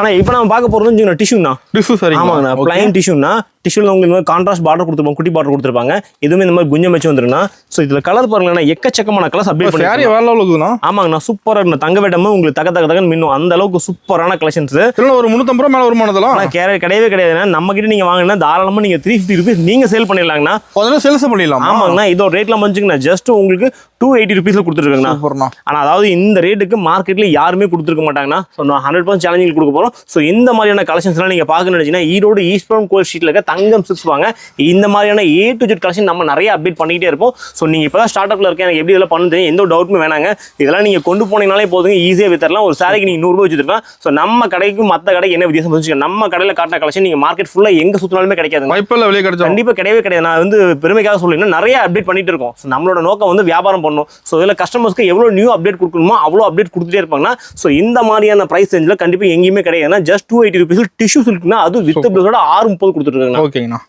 [SPEAKER 2] ஆனா இப்போ நம்ம பார்க்க போறது டிஷ்யூண்ணா.
[SPEAKER 1] டிஷ்யூ சரி.
[SPEAKER 2] ஆமாங்கண்ணா, பிளைன் டிஷ்யூண்ணா. டிஷ்யூல உங்களுக்கு கான்ட்ராஸ்ட் பார்டர் கொடுத்துருப்பாங்க, குட்டி பார்டர் கொடுத்துருப்பாங்க. இதுவுமே இந்த மாதிரி குஞ்சம் வச்சு வந்துருக்குண்ணா. ஸோ இதுல கலர் பாருங்களா, எக்கச்சக்கமான கலர்ஸ் அப்டேட் பண்ணி
[SPEAKER 1] வேற லெவல் இருக்குதுண்ணா.
[SPEAKER 2] ஆமாங்கண்ணா, சூப்பரா இருக்கு. தங்க வேட்டமும் உங்களுக்கு தக தக தகன்னு மின்னும் அந்த அளவுக்கு சூப்பரான கலெக்ஷன்ஸ்.
[SPEAKER 1] ஒரு 350 ரூபாய் மேல வருமானதெல்லாம்
[SPEAKER 2] கிடையவே கிடையாதுண்ணா. நம்ம கிட்ட நீங்க வாங்கினா தாராளமா நீங்க 350 rupees நீங்க சேல் பண்ணிடலாங்கண்ணா.
[SPEAKER 1] அதெல்லாம் சேல்ஸ் பண்ணிடலாம்.
[SPEAKER 2] ஆமாங்கண்ணா, இதோட ரேட்லாம் வந்துச்சுங்கண்ணா ஜஸ்ட் உங்களுக்கு 280 rupeesல கொடுத்துருக்காங்கண்ணா. ஆனா அதாவது இந்த ரேட்டுக்கு மார்க்கெட்ல யாருமே கொடுத்துருக்க மாட்டாங்கண்ணா. ஸோ நான் 100% சேலஞ்சிங் கொடுக்க போறோம். ஸோ இந்த மாதிரியான கலெக்ஷன்ஸ் எல்லாம் நீங்க பாக்கணும்னு நினைச்சீங்கன்னா ஈரோடு ஈஸ்ட்புரம் கோல் ஸ்ட்ரீட்ல இருக்க தங்கம் சில்க்ஸ் வாங்க. இந்த மாதிரியான A to Z கலெக்ஷன் நம்ம நிறைய அப்டேட் பண்ணிட்டே இருப்போம். ஸோ நீங்க இப்பதான் ஸ்டார்ட் அப்ல இருக்கேன், எனக்கு எப்படி இதெல்லாம் பண்ணுது எந்த டவுட்டுமே வேணாங்க. இதெல்லாம் நீங்க கொண்டு போனீங்கனாலே போதுங்க, ஈஸியா வித்தரலாம். ஒரு சாரிக்கு நீங்க 100 ரூபாய் வச்சுருக்கலாம். ஸோ நம்ம கடைக்கும் மற்ற கடைக்கு என்ன வித்தியாசம் வச்சுக்கோங்க. நம்ம கடையில் காட்டின கலெக்ஷன் நீங்க மார்க்கெட் ஃபுல்லா எங்க சுத்தினாலுமே கிடைக்காது.
[SPEAKER 1] வாய்ப்பெல்லாம் வெளியே கிடைக்கும்.
[SPEAKER 2] கண்டிப்பா கிடையவே கிடையாது. நான் வந்து பெருமைக்காக சொல்லிங்கன்னா நிறைய அப்டேட் பண்ணிட்டு இருக்கோம். ஸோ நம்மளோட நோக்கம் வந்து வியாபாரம் பண்ணணும். ஸோ இதில் கஸ்டமர்ஸ்க்கு எவ்வளவு நியூ அப்டேட் கொடுக்கணுமோ அவ்வளோ அப்டேட் கொடுத்துட்டே இருப்பாங்கன்னா. ஸோ இந்த மாதிரியான பிரைஸ் ரேஞ்சில் கண்டிப்பா எங்கேயுமே கிடையாதுன்னா. ஜஸ்ட் 280 rupees டிஷ்யூ சில்க்னா அது வித் பிளஸோட 630 கொடுத்துருக்காங்க.
[SPEAKER 1] ஓகேங்கண்ணா.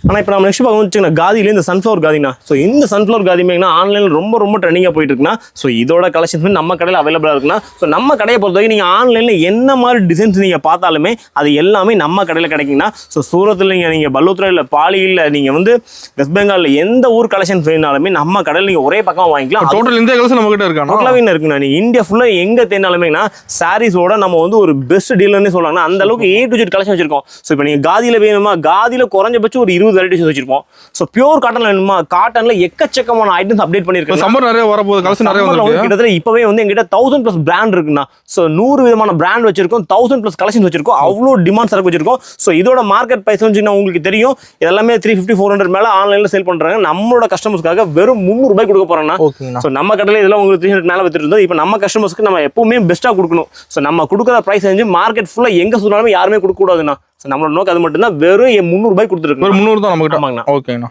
[SPEAKER 2] ஆனால் இப்போ நம்ம நெக்ஸ்ட் பார்க்க வச்சுக்கோங்க காதியில இந்த சன்ஃப்ளவர் காதினா. ஸோ இந்த சன்ஃப்ளவர் காதிங்கன்னா ஆன்லைனில் ரொம்ப ரொம்ப ட்ரெண்டிங்காக போயிட்டு இருக்குன்னா. ஸோ இதோட கலெக்ஷன்ஸ் நம்ம கடையில் அவைலபிளாக இருக்குன்னா. ஸோ நம்ம கடையை பொறுத்த வரைக்கும் நீங்கள் ஆன்லைனில் என்ன மாதிரி டிசைன்ஸ் நீங்கள் பார்த்தாலுமே அது எல்லாமே நம்ம கடையில் கிடைக்குங்கன்னா. ஸோ சூரத்தில் நீங்கள் பல்லூத்ரா இல்லை பாலி இல்லை நீங்கள் வந்து வெஸ்ட் பெங்காலில் எந்த ஊர் கலெக்ஷன்ஸ் வேணாலுமே நம்ம கடையில் நீங்கள் ஒரே பக்கம் வாங்கிக்கலாம்.
[SPEAKER 1] டோட்டல் இந்தியா கலெக்ஷன் நம்ம கிட்ட இருக்காங்க.
[SPEAKER 2] டோட்டலாக இருக்குண்ணா. நீங்கள் இந்தியா ஃபுல்லாக எங்கே தேடினாலுமேனா சாரீஸோட நம்ம வந்து ஒரு பெஸ்ட் டீலர்னு சொல்லுவாங்கன்னா அந்த அளவுக்கு A to Z கலெக்ஷன் வச்சிருக்கோம். ஸோ இப்போ நீங்கள் காதியில் வேணுமா, காதியில் குறைஞ்சபட்சம் ஒரு 20 வெரைட்டிஸ் வச்சிருப்போம். சோ பியூர் காட்டன்ல வேணுமா, காட்டன்ல எக்கச்சக்கமான ஐட்டம்ஸ் அப்டேட் பண்ணிருக்காங்க.
[SPEAKER 1] சம்மர் நிறைய வரப்போகுது, கலெக்ஷன் நிறைய வந்திருக்கு.
[SPEAKER 2] கிட்டத்தட்ட இப்பவே வந்து எங்கிட்ட 1000+ பிராண்ட் இருக்குன்னா. சோ 100 விதமான பிராண்ட் வச்சிருக்கோம், 1000+ கலெக்ஷன்ஸ் வச்சிருக்கோம், அவ்வளோ டிமாண்ட் சரக்கு வச்சிருக்கோம். சோ இதோட மார்க்கெட் பிரைஸ் வந்து உங்களுக்கு தெரியும், இதெல்லாமே 350 400 மேல ஆன்லைன்ல சேல் பண்றாங்க. நம்மளோட கஸ்டமர்ஸ்க்காக வெறும் 300 ரூபாய் கொடுக்க போறோம்னா. சோ நம்ம கடையில இதெல்லாம் உங்களுக்கு 300 மேல வித்துட்டு இருந்தோம். இப்போ நம்ம கஸ்டமர்ஸ்க்கு நம்ம எப்பவுமே பெஸ்ட்டா கொடுக்கணும். சோ நம்ம கொடுக்குற பிரைஸ் வந்து மார்க்கெட் ஃபுல்லா எங்க சொன்னாலுமே யாருமே கொடுக்க கூடாதுன்னா. சோ நம்மளோட நோக்கம் அது மட்டும் தான். வெறும் 300 ரூபாய் கொடுத்துருக்கு.
[SPEAKER 1] 300 தான் நம்ம கிட்ட.
[SPEAKER 2] ஆமாங்கண்ணா.
[SPEAKER 1] ஓகேண்ணா.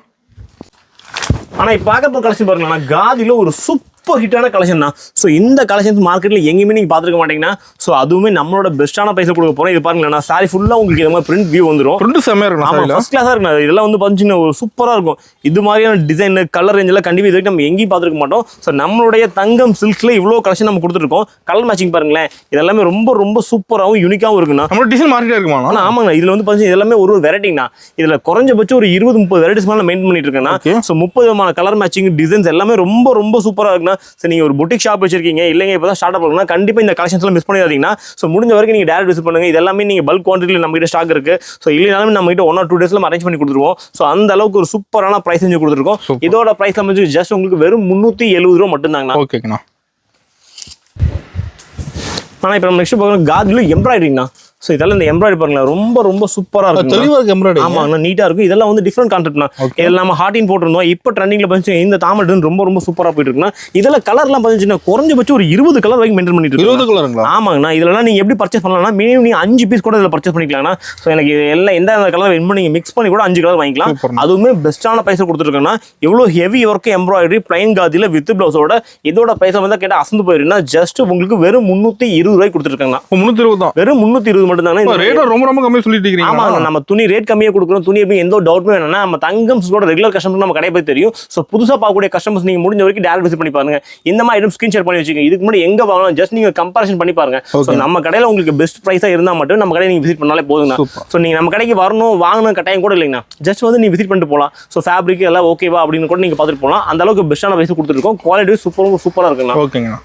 [SPEAKER 2] ஆனா இப்ப பார்க்க கலெக்ஷன் பாருங்களா, காதியில ஒரு சூப்பர் ஹிட்டான கலெக்ஷன் தான். ஸோ இந்த கலெக்ஷன்ஸ் மார்க்கெட்ல எங்கேயுமே நீங்க பாத்துருக்க மாட்டீங்கன்னா ஸோ அதுவுமே நம்மளோட பெஸ்ட்டான பிரைஸ்ல கொடுக்க போறோம். இது பாருங்களேன், சாரி ஃபுல்லா உங்களுக்கு இந்த மாதிரி பிரிண்ட் வியூ வந்துடும்.
[SPEAKER 1] பிரிண்ட் செமையா இருக்கும்,
[SPEAKER 2] ஃபர்ஸ்ட் கிளாஸா இருக்கும். இதெல்லாம் வந்து பாத்தீங்கன்னா ஒரு சூப்பரா இருக்கும். இது மாதிரியான டிசைன் கலர் ரேஞ்ச் எல்லாம் கண்டிப்பா இது வரைக்கும் நம்ம எங்கேயும் பார்த்துருக்க மாட்டோம். ஸோ நம்மளுடைய தங்கம் சில்க்ல இவ்வளவு கலெக்ஷன் நம்ம கொடுத்துருக்கோம். கலர் மேட்சிங் பாருங்களேன், இதெல்லாமே ரொம்ப ரொம்ப சூப்பராகவும் யூனிக்காகவும் இருக்குண்ணா.
[SPEAKER 1] நம்ம டிசைன் மார்க்கெட் இருக்குமா?
[SPEAKER 2] ஆமாங்க, இதுல வந்து பாத்தீங்கன்னா இதெல்லாமே ஒரு வெரைட்டிங்கண்ணா. இதுல குறைஞ்சபட்சம் ஒரு 20-30 வெரைட்டிஸ் மேல மெயின்டைன் பண்ணிட்டு இருக்கேன்னா. ஸோ 30 விதமான கலர் மேட்சிங் டிசைன்ஸ் எல்லாமே ரொம்ப ரொம்ப சூப்பரா இருக்குண்ணா. ஸோ நீங்க ஒரு புட்டிக் ஷாப் வச்சிருக்கீங்க, இல்லைங்க இப்பதான் ஸ்டார்ட் அப் பண்ணா கண்டிப்பா இந்த கலெக்ஷன்ஸ் எல்லாம் மிஸ் பண்ணிடாதீங்கன்னா. ஸோ முடிஞ்ச வரைக்கும் நீங்க டேரக்ட் விசிட் பண்ணுங்க. இதெல்லாமே நீங்க பல்க் குவான்டிட்டியில் நம்ம கிட்ட ஸ்டாக் இருக்கு. ஸோ இல்லைனாலும் நம்ம கிட்ட 1 or 2 days அரேஞ்ச் பண்ணி கொடுத்துருவோம். ஸோ அந்த அளவுக்கு ஒரு சூப்பரான பிரைஸ் செஞ்சு கொடுத்துருக்கோம். இதோட பிரைஸ் வந்து ஜஸ்ட் உங்களுக்கு வெறும் 370 ரூபா மட்டும் தாங்கண்ணா.
[SPEAKER 1] ஓகேங்கண்ணா.
[SPEAKER 2] ஆனா இப்போ நம்ம நெக்ஸ்ட் பார்க்கணும் காதில எம்ப்ராய்டரிங்கண்ணா. ஸோ இதெல்லாம் இந்த எம்ப்ராய்டரி பாருங்களேன், ரொம்ப ரொம்ப சூப்பரா இருக்கும்.
[SPEAKER 1] தெளிவா இருக்கு எம்ப்ராய்டரி.
[SPEAKER 2] ஆமாங்க, நீட்டா இருக்கும். இதெல்லாம் வந்து டிஃப்ரெண்ட் கான்செப்ட்னா. இதில் நம்ம ஹார்டின் போட்டிருந்தோம். இப்போ ட்ரெண்டிங்ல பார்த்து இந்த தாமல் ரொம்ப ரொம்ப சூப்பரா போயிட்டு இருக்குன்னா. இதெல்லாம் கலர்லாம் பார்த்துச்சுன்னா குறைஞ்சபட்சம் ஒரு 20 கலர் வரைக்கும் மெயின்டைன் பண்ணிட்டு இருக்கு.
[SPEAKER 1] 20 கலருங்களா?
[SPEAKER 2] ஆமாங்கண்ணா. இதெல்லாம் நீங்க எப்படி பர்ச்சேஸ் பண்ணலாம்னா மினிமம் நீங்க 5 பீஸ் கூட இதில் பர்ச்சேஸ் பண்ணிக்கலாம்னா. ஸோ எனக்கு எல்லாம் எந்த கலர் வேணுமோ நீங்க மிக்ஸ் பண்ணி கூட 5 கலர் வாங்கிக்கலாம். அதுவுமே பெஸ்ட்டான பிரைஸ் கொடுத்துருக்கேன்னா. எவ்வளோ ஹெவி ஒர்க் எம்ப்ராய்டரி பிளைன் காதில வித் பிளவுஸோட இதோட பிரைஸ் வந்து கேட்டால் அசந்து போயிருந்தா ஜஸ்ட் உங்களுக்கு வெறும் 320 ரூபாய்க்கு கொடுத்துருக்காங்க. 320 தான், வெறும் 320 மட்டும் தானே.
[SPEAKER 1] ரொம்ப ரொம்ப கம்மியா சொல்லிட்டு இருக்கீங்க.
[SPEAKER 2] ஆமா, நம்ம துணி ரேட் கம்மியா கொடுக்குறோம். துணி எப்படி எந்த டவுட்மே வேணா நம்ம தங்கம்ஸோட ரெகுலர் கஸ்டமர் நம்ம கடை பத்தி தெரியும். ஸோ புதுசா பார்க்கக்கூடிய கஸ்டமர்ஸ் நீங்க முடிஞ்ச வரைக்கும் டேரக்ட் விசிட் பண்ணி பாருங்க. இந்த மாதிரி ஐட்டம் ஸ்கிரீன் ஷேர் பண்ணி வச்சுக்கோங்க. இதுக்கு முன்னாடி எங்க வாங்கலாம் ஜஸ்ட் நீங்க கம்பேரிசன் பண்ணி பாருங்க. ஸோ நம்ம கடையில உங்களுக்கு பெஸ்ட் பிரைஸா இருந்தா மட்டும் நம்ம கடையை நீங்க விசிட் பண்ணாலே போதுங்க. ஸோ நீங்க நம்ம கடைக்கு வரணும் வாங்கணும் கட்டாயம் கூட இல்லைங்கண்ணா. ஜஸ்ட் வந்து நீங்க விசிட் பண்ணிட்டு போகலாம். ஸோ ஃபேப்ரிக் எல்லாம் ஓகேவா அப்படின்னு கூட நீங்க பார்த்துட்டு போகலாம். அந்த அளவுக்கு பெஸ்ட்டான பிரைஸ் கொடுத்துருக்கோம். குவாலிட்டி சூப்பரா இருக்குண்ணா.
[SPEAKER 1] ஓகேங்கண்ணா.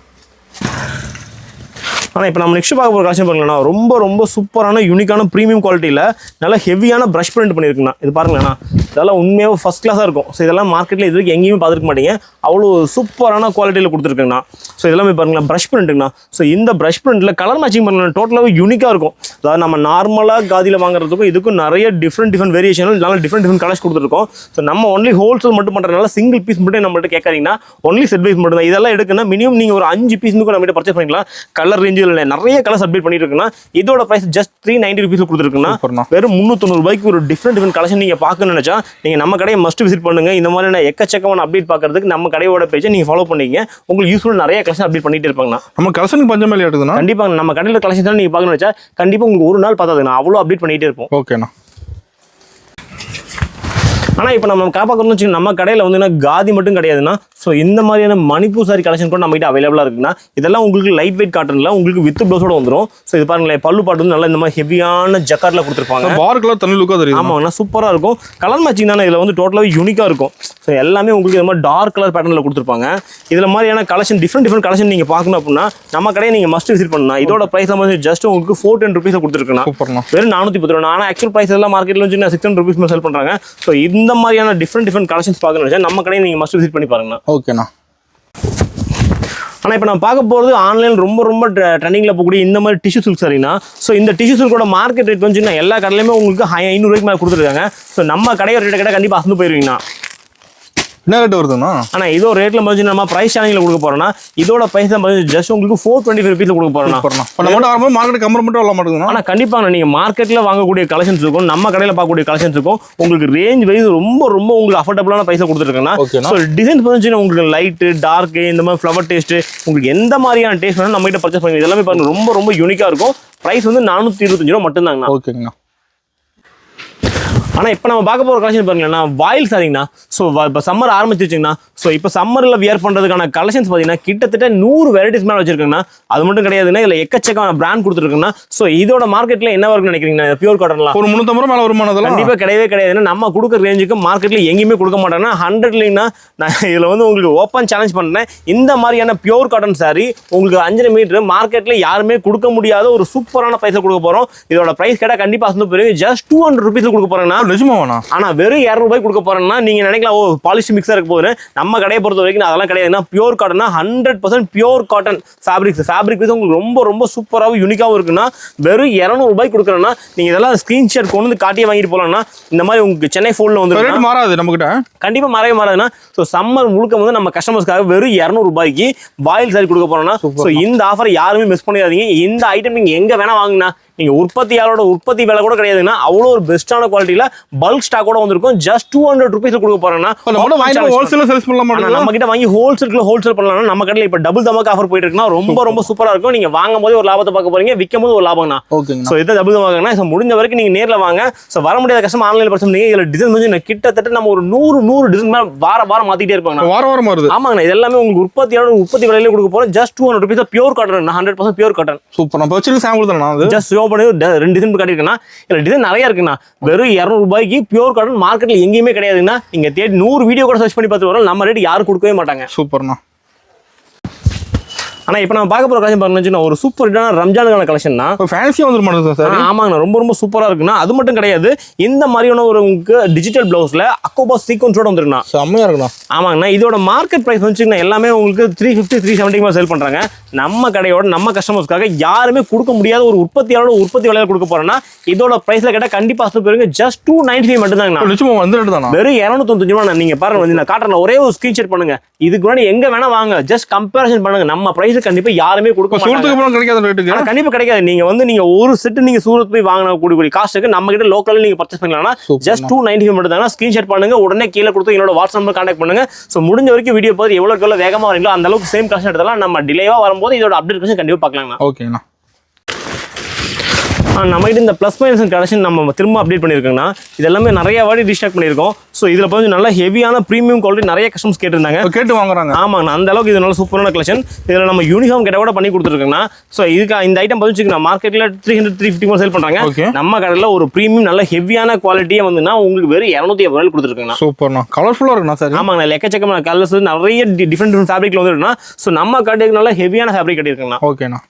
[SPEAKER 2] ஆனால் இப்போ நம்ம நெக்ஸ்ட் பார்க்க போகிற கலெக்ஷன் பாருங்களேண்ணா, ரொம்ப ரொம்ப சூப்பரான யூனிக்கான ப்ரீமியம் குவாலிட்டியில் நல்ல ஹெவியான ப்ரஷ் பிரிண்ட் பண்ணியிருக்குண்ணா. இது பாருங்களேண்ணா, இதெல்லாம் உண்மையாக ஃபஸ்ட் கிளாஸாக இருக்கும். ஸோ இதெல்லாம் மார்க்கெட்டில் இது வரைக்கும் எங்கேயுமே பார்த்துருக்க மாட்டீங்க. அவ்வளோ சூப்பரான குவாலிட்டியில் கொடுத்துருக்குங்கண்ணா. ஸோ இதெல்லாமே பாருங்களேன் ப்ரஷ் பிரிண்ட்டுங்கண்ணா. ஸோ இந்த ப்ரஷ் பிரிண்ட்டில் கலர் மேட்சிங் பண்ணலாம் டோட்டலாகவே யூனிக்காக இருக்கும். அதாவது நம்ம நார்மலாக காதியில் வாங்குறதுக்கும் இதுக்கும் நிறைய டிஃப்ரெண்ட் வேரியேஷன் நல்ல டிஃப்ரெண்ட் கலர்ஸ் கொடுத்துருக்கோம். ஸோ நம்ம ஒன்லி ஹோல்சேல் மட்டும் பண்ணுறதுனால சிங்கிள் பீஸ் மட்டும் நம்மகிட்ட கேட்காதீங்கன்னா ஒன்லி செட் பீஸ் மட்டும் தான். இதெல்லாம் எடுக்குன்னா மினிமம் நீங்கள் ஒரு 5 பீஸ் நம்மகிட்ட பர்ச்சேஸ் பண்ணிக்கலாம். கலர் ரேஞ்சில் நிறைய கலர்ஸ் அப்டேட் பண்ணிட்டு இருக்குன்னா இதோட பிரைஸ் ஜஸ்ட் 390 ரூபீஸ் கொடுத்துருக்குன்னா வெறும் 390 ரூபாய்க்கு ஒரு டிஃப்ரெண்ட் கலெக்ஷன் நீங்க பார்க்கணும்னு நினைச்சா நீங்க நம்ம கடையை மஸ்ட் விசிட் பண்ணுங்க. இந்த மாதிரி எக்கச்சக்கமான அப்டேட் பார்க்கறதுக்கு நம்ம கடையோட பேஜை நீங்க ஃபாலோ பண்ணிக்கங்க. உங்களுக்கு யூஸ்ஃபுல் நிறைய கலெக்ஷன் அப்டேட் பண்ணிட்டு இருப்பாங்க. நம்ம கலெக்ஷனுக்கு பஞ்சம் மேலே எடுக்குதுன்னா கண்டிப்பா நம்ம கடையில் கலெக்ஷன் நீங்க பார்க்கணும்னு நினைச்சா கண்டிப்பா உங்களுக்கு ஒரு நாள் பார்த்தாதுண்ணா. அவ்வளோ அப்டேட் பண்ணிட்டே இருப்போம். ஓகேண்ணா. ஆனால் இப்போ நம்ம காப்பாக்கணும்னு வச்சுக்கோங்க, நம்ம கடையில் வந்து காதி மட்டும் கிடையாதுன்னா. ஸோ இந்த மாதிரியான மணிப்பூர் சாரி கலெக்ஷன் கூட நம்மகிட்ட அவைலபிளாக இருக்குன்னா. இதெல்லாம் உங்களுக்கு லைட் வெயிட் காட்டனில் உங்களுக்கு வித் ப்ளவுஸோட வந்துடும். ஸோ இது பாருங்களேன், பல்லு பாட்டு வந்து நல்லா இந்த மாதிரி ஹெவியான ஜக்கார்டில் கொடுத்துருப்பாங்க. பார்க்கெல்லாம் தனி லுக்காக தெரியும். ஆமாங்கண்ணா, சூப்பராக இருக்கும். கலர் மேட்சிங் தானே இதில் வந்து டோட்டலாகவே யூனிக்காக இருக்கும். ஸோ எல்லாமே உங்களுக்கு இந்த மாதிரி டார்க் கலர் பேட்டர்னில் கொடுத்துருப்பாங்க. இதில் மாதிரியான கலெக்ஷன் டிஃப்ரெண்ட் கலெக்ஷன் நீங்கள் பார்க்கணும் அப்படின்னா நம்ம கடையை நீங்கள் மஸ்ட் விசிட் பண்ணலாம். இதோட ப்ரைஸ் வந்து ஜஸ்ட் உங்களுக்கு 410 ரூபீஸ் கொடுத்துருக்குண்ணா. வெறும் 410 ரூபா. ஆனால் ஆக்சுவல் ப்ரைஸ் எல்லாம் மார்க்கெட்டில் வந்து 600 ரூபீஸ் செல் பண்ணுறாங்க. ஸோ இந்த மாதிரியான டிஃப்ரெண்ட் கலெக்ஷன்ஸ் பார்க்கணும் நம்ம கடையை நீங்கள் மஸ்ட் விசிட் பண்ணி பாருங்கண்ணா. ஓகேண்ணா. ஆனால் இப்போ நம்ம பார்க்க போகிறது ஆன்லைன் ரொம்ப ரொம்ப ட்ரெண்டிங்கில் போகக்கூடிய இந்த மாதிரி டிஷ்யூ சில்க் சாரினா. ஸோ இந்த டிஷ்யூ சில்கோட மார்க்கெட் ரேட் வந்து எல்லா கடையிலுமே உங்களுக்கு 500 ரூபாய்க்கு மேலே கொடுத்துருக்காங்க. ஸோ நம்ம கடையோட ரேட்டை கேட்டால் கண்டிப்பாக அசந்து போயிருவீங்கண்ணா. என்ன ரேட் வருதுண்ணா? ஆனால் இதோ ரேட்டில் வந்து நம்ம ப்ரைஸ் சேனலில் கொடுக்க போகிறோம்னா இதோட ப்ரைஸ் தான் ஜஸ்ட் உங்களுக்கு 425 ரூபீஸில் கொடுக்க போகிறோம்னா. மார்க்கெட் கம்மி மட்டும் வர மாட்டேங்குது. ஆனால் கண்டிப்பாக நீங்கள் மார்க்கெட்டில் வாங்கக்கூடிய கலெக்ஷன்ஸ் இருக்கும், நம்ம கடையில் பார்க்கக்கூடிய கலெக்ஷன்ஸ் இருக்கும். உங்களுக்கு ரேஞ்ச் வைஸ் ரொம்ப ரொம்ப உங்களுக்கு அஃபோர்டபுளான ப்ரைஸில் கொடுத்துருக்கேன்னா. ஸோ டிசைன்ஸ் பார்த்துச்சுன்னா உங்களுக்கு லைட்டு டார்க்கு இந்த மாதிரி ஃப்ளவர் டேஸ்ட்டு உங்களுக்கு எந்த மாதிரியான டேஸ்ட் வேணும் நம்ம கிட்ட பர்ச்சேஸ் பண்ணுங்க. இதெல்லாமே பாருங்க ரொம்ப ரொம்ப யூனிக்காக இருக்கும். ப்ரைஸ் வந்து 425 ரூபா மட்டும்தாங்கண்ணா. ஓகேங்கண்ணா. ஆனால் இப்போ நம்ம பார்க்க போகிற கலெக்ஷன் பாருங்களேன்னா வாயில் சாரிங்கண்ணா. ஸோ இப்போ சம்மர் ஆரம்பிச்சிருச்சுங்கண்ணா. ஸோ இப்போ சம்மரில் வியர் பண்ணுறதுக்கான கலெக்ஷன்ஸ் பார்த்தீங்கன்னா கிட்டத்தட்ட 100 வெரைட்டிஸ் மேலே வச்சிருக்கேங்கண்ணா. அது மட்டும் கிடையாதுன்னா இதில் எக்கச்சக்கமான பிராண்ட் கொடுத்துருக்குன்னா. ஸோ இதோட மார்க்கெட்டில் என்ன வரும்னு நினைக்கிறீங்கன்னா பியூர் காட்டன்லாம் ஒரு 350 மேலே வருமானதெல்லாம் கண்டிப்பாக கிடையவே கிடையாதுன்னா. நம்ம கொடுக்குற ரேஞ்சுக்கு மார்க்கெட்டில் எங்கேயுமே கொடுக்க மாட்டாங்கன்னா 100 இல்லைங்கன்னா நான் இதில் வந்து உங்களுக்கு ஓப்பன் சேலஞ்ச் பண்ணுறேன். இந்த மாதிரியான பியூர் காட்டன் சாரி உங்களுக்கு 5 மீட்டர் மார்க்கெட்டில் யாருமே கொடுக்க முடியாத ஒரு சூப்பரான ப்ரைஸில் கொடுக்க போகிறோம். இதோட ப்ரைஸ் கேட்டால் கண்டிப்பாக அசந்து போயிருங்க. ஜஸ்ட் 200 ரூபீஸில் கொடுக்க போகிறேன்னா நிஜமாவானா? ஆனால் வெறும் 200 ரூபாய் கொடுக்க போறேன்னா நீங்க நினைக்கலாம் ஓ பாலிஷ் மிக்ஸா இருக்க போகுது. நம்ம கடையை பொறுத்த வரைக்கும் அதெல்லாம் கிடையாதுன்னா பியூர் காட்டன்னா 100% பியூர் காட்டன் ஃபேப்ரிக் வந்து உங்களுக்கு ரொம்ப ரொம்ப சூப்பராகவும் யூனிக்காகவும் இருக்குன்னா வெறும் 200 ரூபாய் கொடுக்குறேன்னா நீங்க இதெல்லாம் ஸ்கிரீன்ஷாட் கொண்டு வந்து காட்டியே வாங்கிட்டு போகலாம்னா. இந்த மாதிரி உங்களுக்கு சென்னை ஃபோல்ல வந்து மாறாது நம்ம கிட்ட கண்டிப்பா மாறாதுன்னா. ஸோ சம்மர் முழுக்க வந்து நம்ம கஸ்டமர்ஸ்க்காக வெறும் 200 ரூபாய்க்கு பாயில் சாரி கொடுக்க போறோம்னா. ஸோ இந்த ஆஃபர் யாருமே மிஸ் பண்ணிடாதீங்க. இந்த ஐட்டம் நீங்க எங்க வேணா வாங்கினா நீங்க உற்பத்தியாளரோட உற்பத்தி விலை கூட கிடையாதுன்னா அவ்வளோ ஒரு பெஸ்ட்டான குவாலிட்டியில பல்க் ஸ்டாக் கூட வந்திருக்கும். ஜஸ்ட் 200 rupees கொடுக்க போறேன்னா
[SPEAKER 1] ஹோல்சேல் சேல்ஸ் பண்ண மாட்டோம்.
[SPEAKER 2] நம்ம கிட்ட வாங்கி ஹோல்சேல் பண்ணலாம். நம்ம கடையில் இப்ப டபுள் தமாக்கு ஆஃபர் போயிட்டு இருக்குன்னா ரொம்ப சூப்பரா இருக்கும். நீங்க வாங்கும் போது ஒரு லாபத்தை பார்க்க போறீங்க, விற்கும் போது ஒரு லாபம்னா. சோ இதை டபுள் தமாக்குனா முடிஞ்ச வரைக்கும் நீங்க நேர்ல வாங்க. சோ வர முடியாத கஷ்டம் ஆன்லைன்ல பிரச்சனை நீங்க இதுல டிசைன் வந்து கிட்டத்தட்ட நம்ம ஒரு 100 டிசைன் வாரம் மாத்திட்டே இருப்பாங்க.
[SPEAKER 1] வாரம் வருது.
[SPEAKER 2] ஆமாங்க, இது எல்லாமே உங்களுக்கு உற்பத்தி விலையில கொடுக்க போறோம். Just 200 rupees pure cotton, 100% pure cotton.
[SPEAKER 1] Super. நம்ம வச்சிருக்க சாம்பிள் தானா அது?
[SPEAKER 2] ஜஸ்ட் ஷோ பண்ணி 2 டிசைன் காட்டியிருக்கேன்னா இதுல டிசைன் நிறைய இருக்குண்ணா. வெறும் 200 ரூபாய்க்கு பியூர் காட்டன் மார்க்கெட்ல எங்கேயுமே கிடையாதுன்னா. நீங்க தேடி 100 வீடியோ கூட சர்ச் பண்ணி பார்த்து வரோம். நம்ம ரேட் யாரும் கொடுக்கவே மாட்டாங்க.
[SPEAKER 1] சூப்பர்ண்ணா.
[SPEAKER 2] ஆனா இப்போ நம்ம பார்க்க போற கலெக்ஷன் பாருங்கன்னா ஒரு சூப்பர் ஹிட்டான ரம்ஜானுக்கான கலெக்ஷன்னா
[SPEAKER 1] ஃபேன்சியா வந்துரும் மாட்டேங்குது சார்.
[SPEAKER 2] ஆமாங்கண்ணா, ரொம்ப சூப்பரா இருக்குண்ணா. அது மட்டும் கிடையாது, இந்த மாதிரியான ஒரு உங்களுக்கு டிஜிட்டல் பிளவுஸ்ல அக்கோபா சீக்வன்ஸோட வந்துருக்குண்ணா.
[SPEAKER 1] செம்மையா இருக்குண்ணா.
[SPEAKER 2] ஆமாங்கண்ணா, இதோட மார்க்கெட் பிரைஸ் வந்துச்சுன்னா எல்லாமே உங்களுக்கு 350 370 சேல் பண்றாங்க. நம்ம கடையோட நம்ம கஸ்டமர்ஸ்க்காக யாருமே கொடுக்க முடியாத ஒரு உற்பத்தியாளோட உற்பத்தி விலையில கொடுக்க போறோம்னா இதோட பிரைஸ்ல கேட்டா கண்டிப்பா போயிருங்க. ஜஸ்ட் 295 மட்டும் தாங்க.
[SPEAKER 1] நிச்சயமா வந்து தானா
[SPEAKER 2] வெறும் 295 ரூபா. நீங்க பாருங்க வந்து நான் காட்டுறேன், ஒரே ஒரு ஸ்கிரீன்ஷாட் பண்ணுங்க. இதுக்கு முன்னாடி எங்க வேணா வாங்க, ஜஸ்ட் கம்பேரிசன் பண்ணுங்க. நம்ம பிரைஸ் கண்டிப்பா யாருமே கொடுக்க மாட்டாங்க.
[SPEAKER 1] கிடைக்காத ரேட்டுக்கு
[SPEAKER 2] கண்டிப்பா கிடைக்காது. நீங்க ஒரு செட் நீங்க சூரத் போய் வாங்கின கூடிய காஸ்ட்டுக்கு நம்ம கிட்ட லோக்கல்ல நீங்க பர்ச்சேஸ் பண்ணலாம். ஜஸ்ட் 295 மட்டும் தாங்க. ஸ்கிரீன்ஷாட் பண்ணுங்க, உடனே கீழே கொடுத்து என்னோட வாட்ஸ்அப் நம்பர் கான்டாக்ட் பண்ணுங்க. சோ முடிஞ்ச வரைக்கும் வீடியோ பார்த்து எவ்வளவு வேகமா வரீங்களோ அந்த அளவுக்கு சேம் கலெக்ஷன் எடுத்தாலும் நம்ம டிலேவா வரும்போது இதோட அப்டேட் கண்டிப்பா பார்க்கலாம்ண்ணா.
[SPEAKER 1] ஓகேண்ணா.
[SPEAKER 2] நம்ம கிட்ட இந்த பிளஸ் மைனஸ் கலெக்ஷன் நம்ம திரும்ப அப்டேட் பண்ணியிருக்கோம்னா இது எல்லாமே நிறைய வாட்டி ரீஸ்டாக் பண்ணியிருக்கோம். ஸோ இதில் கொஞ்சம் நல்ல ஹெவியான ப்ரீமியம் குவாலிட்டி நிறைய கஸ்டமர்ஸ் கேட்டிருந்தாங்க, கேட்டு வாங்குறாங்க. ஆமாங்கண்ணா, அந்த அளவுக்கு இது நல்ல சூப்பரான கலெக்ஷன். இதில் நம்ம யூனிஃபார்ம் கேட்ட கூட பண்ணி கொடுத்துருக்கோங்கண்ணா. ஸோ இதுக்கு இந்த ஐட்டம் பதிச்சுக்கண்ணா மார்க்கெட்டில் 300 350 சேல் பண்ணுறாங்க. நம்ம கடையில் ஒரு ப்ரீமியம் நல்ல ஹெவியான குவாலிட்டியே வந்துன்னா உங்களுக்கு வெறும் 250 கொடுத்துருக்குண்ணா.
[SPEAKER 1] சூப்பர்ண்ணா. கலர்ஃபுல்லாக இருக்குண்ணா சார்.
[SPEAKER 2] ஆமாங்கண்ணா, எக்கச்சக்கமான கலர்ஸ் நிறைய டிஃப்ரெண்ட் ஃபேப்ரிக்ல வந்துருக்குண்ணா. ஸோ நம்ம கடைக்கு நல்ல ஹெவியான ஃபேப்ரிக் கட்டியிருக்குண்ணா.
[SPEAKER 1] ஓகேண்ணா.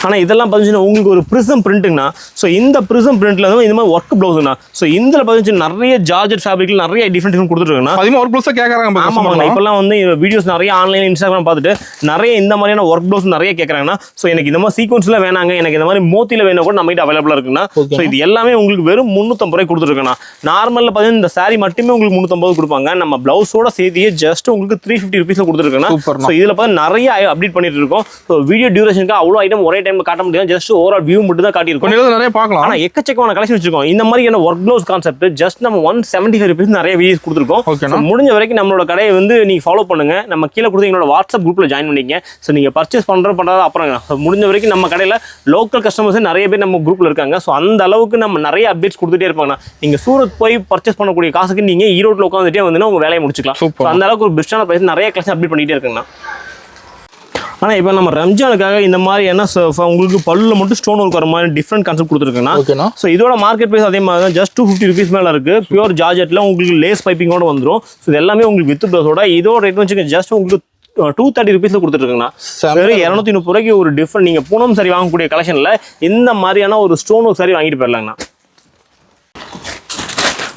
[SPEAKER 2] ஆனால் இதெல்லாம் பார்த்தீங்கன்னா உங்களுக்கு ஒரு ப்ரிசம் பிரிண்ட்டுங்கண்ணா. ஸோ இந்த ப்ரிசம் பிரிண்ட்ல வந்து இந்த மாதிரி ஒர்க் ப்ளவுஸ்ண்ணா. ஸோ இதில் பார்த்தீங்கன்னா நிறைய ஜார்ஜெட் ஃபேப்ரிக்ல நிறைய டிஃப்ரெண்ட் கொடுத்துருக்குண்ணா.
[SPEAKER 1] அதிகமாக ஒர்க் ப்ளவுஸாக கேட்குறாங்க.
[SPEAKER 2] ஆமாம், இப்போல்லாம் வந்து வீடியோஸ் நிறைய ஆன்லைன் இன்ஸ்டாகிராம் பார்த்துட்டு நிறைய இந்த மாதிரியான ஒர்க் ப்ளவுஸ் நிறைய கேட்குறாங்கன்னா. ஸோ எனக்கு இந்த மாதிரி சீக்வன்ஸ்ல வேணாங்க, எனக்கு இந்த மாதிரி மோத்தியில் வேணும் கூட நம்ம கிட்ட அவைலபிளாக இருக்குண்ணா. ஸோ இது எல்லாமே உங்களுக்கு வெறும் 350 ரூபாய் கொடுத்துருக்குண்ணா. நார்மலில் பார்த்தீங்கன்னா இந்த சாரி மட்டுமே உங்களுக்கு 350 கொடுப்பாங்க. நம்ம பிளவுஸோட சேர்த்தியே ஜஸ்ட் உங்களுக்கு 350 ருபீஸில் கொடுத்துருக்குண்ணா. ஸோ இதில் பார்த்து நிறைய அப்டேட் பண்ணிட்டு இருக்கோம். ஸோ வீடியோ டியூரேஷனுக்கு அவ்வளோ ஐட்டம் ஒரே டைம் காட்ட முடியாது. ஜஸ்ட் ஓவரால் வியூ மட்டும் தான் காட்டியிருக்கோம்.
[SPEAKER 1] நிறைய பார்க்கலாம்.
[SPEAKER 2] ஆனால் எக்கச்சக்கமான கலெக்ஷன் வச்சிருக்கோம். இந்த மாதிரியான ஒர்க் ப்ளவுஸ் கான்செப்ட் ஜஸ்ட் நம்ம 175 ருபீஸ் நிறைய வீடியோஸ் கொடுத்துருக்கோம். முடிஞ்ச வரைக்கும் நம்மளோட கடையை வந்து நீங்க ஃபாலோ பண்ணுங்க. நம்ம கீழே கொடுத்து எங்களோட வாட்ஸ்அப் குரூப்ல ஜாயின் பண்ணிங்க. ஸோ நீங்க பர்ச்சேஸ் பண்றது அப்புறம் முடிஞ்ச வரைக்கும் நம்ம கடையில் லோக்கல் கஸ்டமர்ஸ் நிறைய பேர் நம்ம குரூப்ல இருக்காங்க. ஸோ அந்த அளவுக்கு நம்ம நிறைய அப்டேட்ஸ் கொடுத்துட்டே இருப்பாங்க. நீங்க சூரத் போய் பர்ச்சேஸ் பண்ணக்கூடிய காசுக்கு நீங்க ஈரோட்டில் உட்காந்துட்டே வந்து உங்க வேலையை முடிச்சுக்கலாம். அந்த அளவுக்கு ஒரு பெஸ்ட்டான பிரைஸ் நிறைய கலெக்ஷன் அப்டேட் பண்ணிட்டே இருக்குங்கண்ணா. ஆனால் இப்போ நம்ம ரம்ஜானுக்காக இந்த மாதிரி என்ன உங்களுக்கு பல்லுல மட்டும் ஸ்டோன் ஒர்க் வர மாதிரி டிஃப்ரெண்ட் கான்செப்ட் கொடுத்துருக்குன்னா. ஸோ இதோட மார்க்கெட் ப்ரைஸ் அதே மாதிரி தான் ஜஸ்ட் 250 ருபீஸ் மேலே இருக்கு. பியூர் ஜார்ஜெட்ல உங்களுக்கு லேஸ் பைப்பிங்கோட வந்துடும். ஸோ இது எல்லாமே உங்களுக்கு வித் ப்ளவுஸோட இதோட ரேட் வச்சுக்க ஜஸ்ட் உங்களுக்கு 230 ருபீஸ்ல கொடுத்துருக்குங்கண்ணா. வெறும் 230 ரூபாய்க்கு ஒரு டிஃப்ரெண்ட் நீங்க பூனம் சாரி வாங்கக்கூடிய கலெக்ஷன்ல இந்த மாதிரியான ஒரு ஸ்டோன் ஒர்க் சாரி வாங்கிட்டு போயிடலாங்கண்ணா.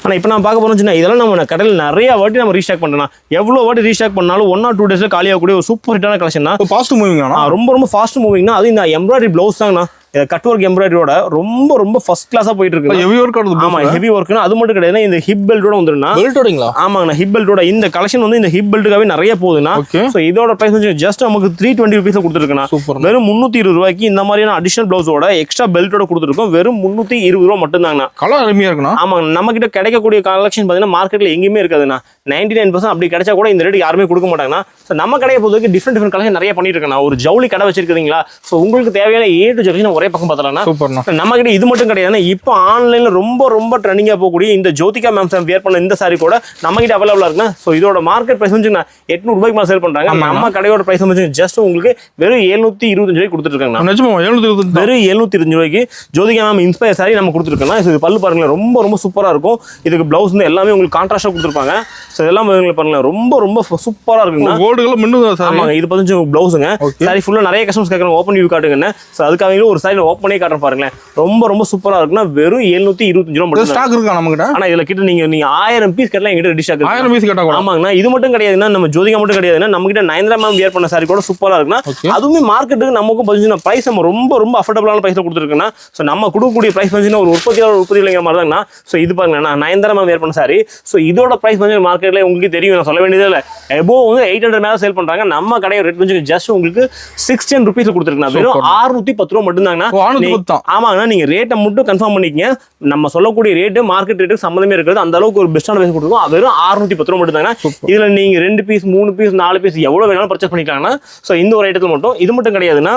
[SPEAKER 2] ஆனால் இப்போ நான் பார்க்க போனோம்னா இதெல்லாம் நம்ம கடையில் நிறைய வாட்டி நம்ம ரீஸ்டாக் பண்ணுறோம். எவ்வளோ வாட்டி ரீஸ்டாக் பண்ணாலும் 1 or 2 டேஸ்ல காலியாகக்கூடிய ஒரு சூப்பர் ஹிட்டான கலெக்ஷன் தான்.
[SPEAKER 1] ஃபாஸ்ட் மூவிங்
[SPEAKER 2] ரொம்ப ஃபாஸ்ட் மூவிங்னா அது இந்த எம்ப்ராய்டரி பிளவுஸ் தாங்கண்ணா. கட் ஒர்க் எம்ப்ராய்டரியோட ரொம்ப ஃபர்ஸ்ட் கிளாஸா போயிட்டு இருக்கு.
[SPEAKER 1] Heavy work.
[SPEAKER 2] ஆமா, ஹெவி ஒர்க்னா அது மட்டும் கிடையாது, இந்த ஹிப் பெல்ட்டோட வந்துருன்னா.
[SPEAKER 1] பெல்ட்டோடங்களா?
[SPEAKER 2] ஆமாங்கண்ணா, ஹிப் பெல்ட்டோட இந்த கலெக்ஷன் வந்து இந்த ஹிப் பெல்ட்டுக்காவே நிறைய போகுதுன்னா. ஸோ இதோட பிரைஸ் வந்து ஜஸ்ட் நமக்கு 320 ருபீஸ் கொடுத்துருக்குண்ணா. வெறும் 320 ரூபாய்க்கு இந்த மாதிரியான அடிஷனல் பிளவுஸோட எக்ஸ்ட்ரா பெல்ட்டோட கொடுத்துருக்கோம். வெறும் 320 ரூபா மட்டும் தாங்கண்ணா.
[SPEAKER 1] கலர் அருமையா இருக்குண்ணா.
[SPEAKER 2] ஆமாங்க, நம்ம கிட்ட கிடைக்கக்கூடிய கலெக்ஷன் பார்த்தீங்கன்னா மார்க்கெட்ல எங்கேயுமே இருக்காதுண்ணா. 99% அப்படி கிடைச்சா கூட இந்த ரேட் யாருமே கொடுக்க மாட்டாங்கண்ணா. ஸோ நம்ம கடையை பொறுத்தவரைக்கும் டிஃப்ரெண்ட் கலெக்ஷன் நிறைய பண்ணிட்டு இருக்கேன். ஒரு ஜவுளி கடை வச்சிருக்கீங்களா? ஸோ உங்களுக்கு தேவையான A to Z ஒரே பக்கம் பார்த்தலாம்னா நம்ம கிட்ட இது மட்டும் கிடையாது. இப்போ ஆன்லைன்ல ரொம்ப ட்ரெண்டிங்கா போகக்கூடிய இந்த ஜோதிகா மேம் வேர் பண்ண இந்த சாரி கூட நம்ம கிட்ட அவைலபிளா இருக்குன்னா. ஸோ இதோட மார்க்கெட் பிரைஸ் வந்து 800 ரூபாய்க்கு மேலே சேல் பண்றாங்க. நம்ம கடையோட பிரைஸ் வந்து ஜஸ்ட் உங்களுக்கு வெறும் 725 ரூபாய்க்கு கொடுத்துட்டு இருக்காங்க. வெறும் 725 ரூபாய்க்கு ஜோதிகா மேம் இன்ஸ்பயர் சாரி நம்ம கொடுத்துருக்கோம். இது பல்லு பாருங்களேன், ரொம்ப சூப்பரா இருக்கும். இதுக்கு பிளவுஸ் வந்து எல்லாமே உங்களுக்கு கான்ட்ராஸ்டா கொடுத்துருப்பாங்க. ஸோ இதெல்லாம் பாருங்களேன், ரொம்ப சூப்பரா இருக்குங்க. ஆமாங்க, இது 15 பிளவுஸுங்க. சாரி ஃபுல்லா நிறைய கஸ்டமர்ஸ் கேட்கறாங்க ஓப்பன் வியூ காட்டுங்கன்னு. ஸோ அதுக்காக ஒரு சாரி ஓப்பன் பண்ணி காட்டுறேன் பாருங்களேன். ரொம்ப சூப்பரா இருக்குன்னா வெறும் 725 ரூபாய் மட்டும் ஸ்டாக் இருக்கு நம்ம கிட்ட. ஆனா இதுல கிட்ட நீங்க 1000 பீஸ் கேட்டலாம் எங்கிட்ட ரெடி ஸ்டாக் 1000 பீஸ் கேட்டா கூட. ஆமாங்கண்ணா, இது மட்டும் கிடையாதுன்னா நம்ம ஜோதிகா மட்டும் கிடையாதுன்னா நம்ம கிட்ட நயன்தரா மேம் வியர் பண்ண சாரி கூட சூப்பரா இருக்குன்னா. அதுவுமே மார்க்கெட்டுக்கு நமக்கும் பதினஞ்சு பிரைஸ் நம்ம ரொம்ப அஃபோர்டபுளான பிரைஸ்ல கொடுத்துருக்குன்னா. ஸோ நம்ம கொடுக்கக்கூடிய பிரைஸ் வந்து ஒரு உற்பத்தி இல்லைங்கிற மாதிரி தாங்கண்ணா. ஸோ இது பாருங்க, நயன்தரா மேம் வியர் பண்ண சாரி. ஸோ இதோட பிரைஸ் வந்து மார்க்கெட்ல உங்களுக்கு தெரியும், நான் சொல்ல வேண்டியது இல்லை. எபோவ் வந்து 800 மேல சேல் பண்றாங்க. நம்ம கடையோட ரேட் வந்து ஜஸ்ட் உங்களுக்கு 610 ருபீஸ்ல கொடுத்துருக்குண்ணா. வெறும் 610 ரூபா மட்டும் தாங்க. தாங்கண்ணா.
[SPEAKER 1] 610 தான்.
[SPEAKER 2] ஆமாங்கண்ணா, நீங்க ரேட்டை மட்டும் கன்ஃபார்ம் பண்ணிக்கங்க. நம்ம சொல்லக்கூடிய ரேட்டு மார்க்கெட் ரேட்டுக்கு சம்மந்தமே இருக்கிறது. அந்த அளவுக்கு ஒரு பெஸ்ட்டான பிரைஸ் கொடுத்துருக்கோம். வெறும் 610 ரூபா மட்டும் தாங்க. இதுல நீங்க 2 பீஸ் 3 பீஸ் 4 பீஸ் எவ்வளவு வேணாலும் பர்ச்சேஸ் பண்ணிக்கலாம்னா. ஸோ இந்த ஒரு ஐட்டத்தில் மட்டும் இது மட்டும் கிடையாதுன்னா,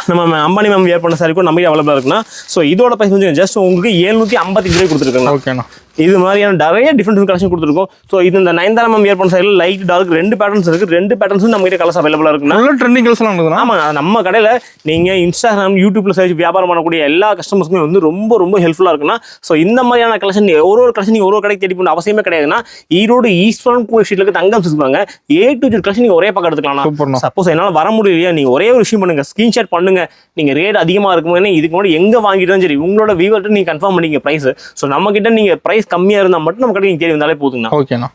[SPEAKER 2] நம்ம அம்பானி மேம் வியர் பண்ண சாரி கூட நம்ம அவைலபிளா இருக்குன்னா. ஸோ இதோட பிரைஸ் வந்து ஜஸ்ட் உங்களுக்கு 755 ரூபாய் கொடுத்துருக்காங்க.
[SPEAKER 1] ஓகேண்ணா.
[SPEAKER 2] இது மாதிரியான நிறைய டிஃப்ரெண்ட் கலெக்ஷன் கொடுத்துருக்கோம். ஸோ இது இந்த 9 மேம் வியர் பண்ண சாரியில் லைட் டார்க் 2 பேட்டர்ன்ஸ் இருக்கு. 2 பேட்டர்ன்ஸும் நம்ம கிட்ட கலர்ஸ் அவைலபிளா இருக்குன்னா.
[SPEAKER 1] நல்ல ட்ரெண்டிங் கலர்ஸ்லாம் இருக்குதுண்ணா.
[SPEAKER 2] ஆமா, நம்ம கடையில் நீங்க இன்ஸ்டாகிராம் யூடியூப்ல சர்ச் வியாபாரம் பண்ணக்கூடிய எல்லா கஸ்டமர்ஸுமே வந்து ரொம்ப ரொம்ப ஹெல்ப்ஃபுல்லா இருக்குன்னா. ஸோ இந்த மாதிரியான கலெக்ஷன் ஒரு கலெக்ஷன் நீங்க ஒரு கடைக்கு தேடி போன அவசியமே கிடையாதுன்னா. ஈரோடு ஈஸ்வரன் கோயில் ஸ்ட்ரீட்ல தங்கம் சிக்வாங்க A to Z கலெக்ஷன் நீங்க ஒரே பக்கம் எடுத்துக்கலாம். சப்போஸ் என்னால வர முடியலையா, நீங்க ஒரே ஒரு விஷயம் பண்ணுங்க, ஸ்கிரீன்ஷாட் பண்ணுங்க. நீங்க ரேட் அதிகமா இருக்கும்போது இதுக்கு முன்னாடி எங்க வாங்கிட்டாலும் சரி உங்களோட வியூவர்ட்ட நீங்க கன்ஃபார்ம் பண்ணிக்க பிரைஸ். ஸோ நம்ம கிட்ட நீங்க பிரைஸ் கம்மியா இருந்தா மட்டும் நம்ம கடைக்கு தேடி வந்தாலே போதுங்கண்ணா.
[SPEAKER 1] ஓகேண்ணா.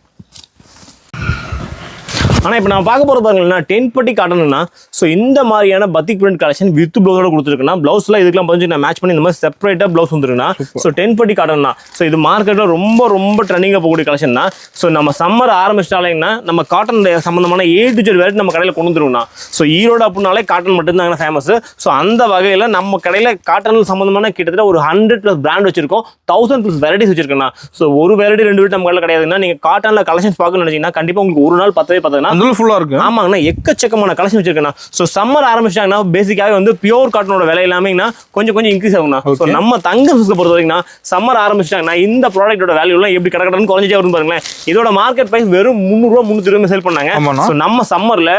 [SPEAKER 2] ஆனால் இப்போ நான் பார்க்க போகிற பாருங்கன்னா 10 பட்டி காட்டணும்னா. ஸோ இந்த மாதிரியான பத்திக் பிரிண்ட் கலெக்ஷன் வித் ப்ளவுஸோட கொடுத்துருக்குன்னா. ப்ளவுஸ்லாம் இதுக்கெல்லாம் பார்த்து நான் மேட்ச் பண்ணி இந்த மாதிரி செப்பரேட்டாக ப்ளவுஸ் வந்துருக்குன்னா. ஸோ 10 பட்டி காட்டணும்னா. ஸோ இது மார்க்கெட்டில் ரொம்ப ரொம்ப ட்ரெண்டிங்காக போகக்கூடிய கலெக்ஷன் தான். ஸோ நம்ம சம்மர் ஆரம்பிச்சிட்டாலேங்கன்னா நம்ம காட்டன் சம்மந்தமான A to Z வெரைட்டி நம்ம கடையில் கொண்டு வந்துருவோம்னா. ஸோ ஈரோடு அப்படின்னாலே காட்டன் மட்டும்தாங்க ஃபேமஸ். ஸோ அந்த வகையில் நம்ம கடையில் காட்டன் சம்மந்தமான கிட்டத்தட்ட ஒரு 100+ பிராண்ட் வச்சிருக்கோம். 1000+ வெரைட்டிஸ் வச்சிருக்கோம்னா. ஸோ ஒரு வெரைட்டி 2 வெரைட்டி நம்ம கடையில் கிடையாதுன்னா. நீங்கள் காட்டனில் கலெக்ஷன்ஸ் பார்க்கணும்னு நினைச்சீங்கன்னா கண்டிப்பாக உங்களுக்கு ஒரு நாள் பத்தவே பார்த்ததுன்னா
[SPEAKER 1] ஃபுல்லா இருக்கு.
[SPEAKER 2] ஆமாங்கண்ணா, எக்கச்சக்கமான கலெக்ஷன் வச்சிருக்கேன். ஸோ சம்மர் ஆரம்பிச்சாங்கன்னா பேசிக்காவே வந்து பியூர் காட்டனோட விலை எல்லாமேங்கன்னா கொஞ்சம் இன்க்ரீஸ் ஆகும்னா. ஸோ நம்ம தங்கம் சில்க்ஸை பொறுத்த வரைக்கும் சம்மர் ஆரம்பிச்சிட்டாங்கன்னா இந்த ப்ராடக்ட்டோட வேல்யூலாம் எப்படி கடற்கடன்னு குறைஞ்சே வரும் பாருங்களேன். இதோட மார்க்கெட் பிரைஸ் வெறும் 300 ரூபா 320 சேல் பண்ணாங்க. ஸோ நம்ம சம்மர்ல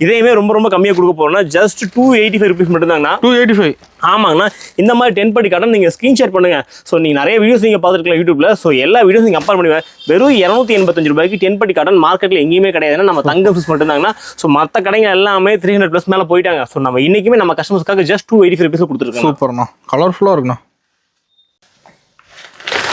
[SPEAKER 2] இதையுமே ரொம்ப ரொம்ப கம்மியாக கொடுக்க போறோம்னா ஜஸ்ட் 285 ருபீஸ் மட்டும் தாங்கண்ணா.
[SPEAKER 1] 285.
[SPEAKER 2] ஆமாங்கண்ணா, இந்த மாதிரி 10 பட்டி காட்டன் நீங்க ஸ்கிரீன்ஷாட் பண்ணுங்க. ஸோ நீங்க நிறைய வீடியோஸ் நீங்க பார்த்துருக்கலாம் யூடியூப்ல. ஸோ எல்லா வீடியோஸ் நீங்க கம்பேர் பண்ணுவேன். வெறும் 285 ரூபாய்க்கு 10 பட்டி காட்டன் மார்க்கெட்ல எங்கேயுமே கிடையாதுன்னா நம்ம தங்கம் சில்க்ஸ் மட்டும் தாங்கண்ணா. ஸோ மற்ற கடைங்க எல்லாமே 300+ மேல போயிட்டாங்க. ஸோ நம்ம இன்னைக்குமே நம்ம கஸ்டமர்ஸ்க்காக ஜஸ்ட் 285 ருபீஸ் கொடுத்துருக்கோம்.
[SPEAKER 1] சூப்பர்ண்ணா, கலர்ஃபுல்லா இருக்குண்ணா.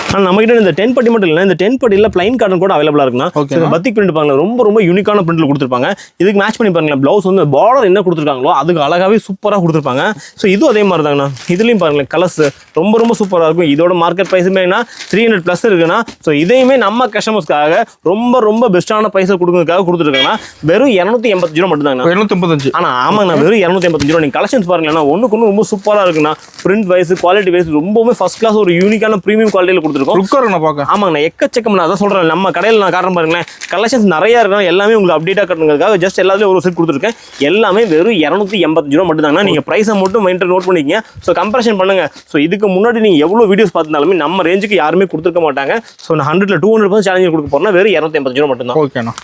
[SPEAKER 2] ஆனால் நம்ம கிட்ட இந்த 10 பட்டி மட்டும் இல்லை, இந்த 10 பட்டியில் பிளைன் காட்டன் கூட அவைலபிளா இருக்குன்னா. பத்திக் பிரிண்ட் பாருங்க, ரொம்ப ரொம்ப யூனிக்கான பிரிண்ட்ல கொடுத்துருப்பாங்க. இதுக்கு மேட்ச் பண்ணி பாருங்களேன். பிளவுஸ் வந்து பார்டர் என்ன கொடுத்துருக்காங்களோ அதுக்கு அழகாவே சூப்பராக கொடுத்துருப்பாங்க. ஸோ இதுவும் அதே மாதிரி தாங்கண்ணா. இதுலையும் பாருங்களேன் கலர்ஸ் ரொம்ப ரொம்ப சூப்பராக இருக்கும். இதோட மார்க்கெட் ப்ரைஸுமே 300+ இருக்குன்னா. ஸோ இதையுமே நம்ம கஸ்டமர்ஸ்க்காக ரொம்ப ரொம்ப பெஸ்ட்டான ப்ரைஸில் கொடுக்கறதுக்காக கொடுத்துருக்காங்கன்னா. வெறும் 285 ரூபா மட்டும் தாங்கண்ணா.
[SPEAKER 1] 285.
[SPEAKER 2] ஆனால் ஆமாங்கண்ணா, வெறும் 285 ரூபா. நீங்கள் கலெக்ஷன்ஸ் பாருங்களேன், ஒன்றுக்கு ஒன்று ரொம்ப சூப்பராக இருக்குண்ணா. பிரிண்ட் வைஸ் குவாலிட்டி வைஸ் ரொம்பவுமே ஃபர்ஸ்ட் கிளாஸ் ஒரு யூனிக்கான ப்ரீமியம் குவாலிட்டியில் கொடுத்துருக்கோம். ஆமாங்கண்ணா, எக்கச்சக்கம் அதான் சொல்றேன். நம்ம கடையில் நான் காரணம் பாருங்களேன், கலெக்ஷன்ஸ் நிறைய இருக்கா. எல்லாமே உங்களுக்கு அப்டேட்டா கட்டுறதுக்காக ஜஸ்ட் எல்லாத்துலயும் ஒரு செட் கொடுத்துருக்கேன். எல்லாமே வெறும் 285 ரூபா மட்டும் தாங்க. நீங்க பிரைஸை மட்டும் மைண்ட் நோட் பண்ணிக்கங்க. ஸோ கம்பேரிசன் பண்ணுங்க. ஸோ இதுக்கு முன்னாடி நீங்க எவ்வளவு வீடியோஸ் பார்த்தாலுமே நம்ம ரேஞ்சுக்கு யாருமே கொடுத்துருக்க மாட்டாங்க. ஸோ நான் 100ல 200% சேலஞ்ச் கொடுக்க போறேன்னா வெறும் 285 ரூபா மட்டும் தான்.
[SPEAKER 1] ஓகேண்ணா.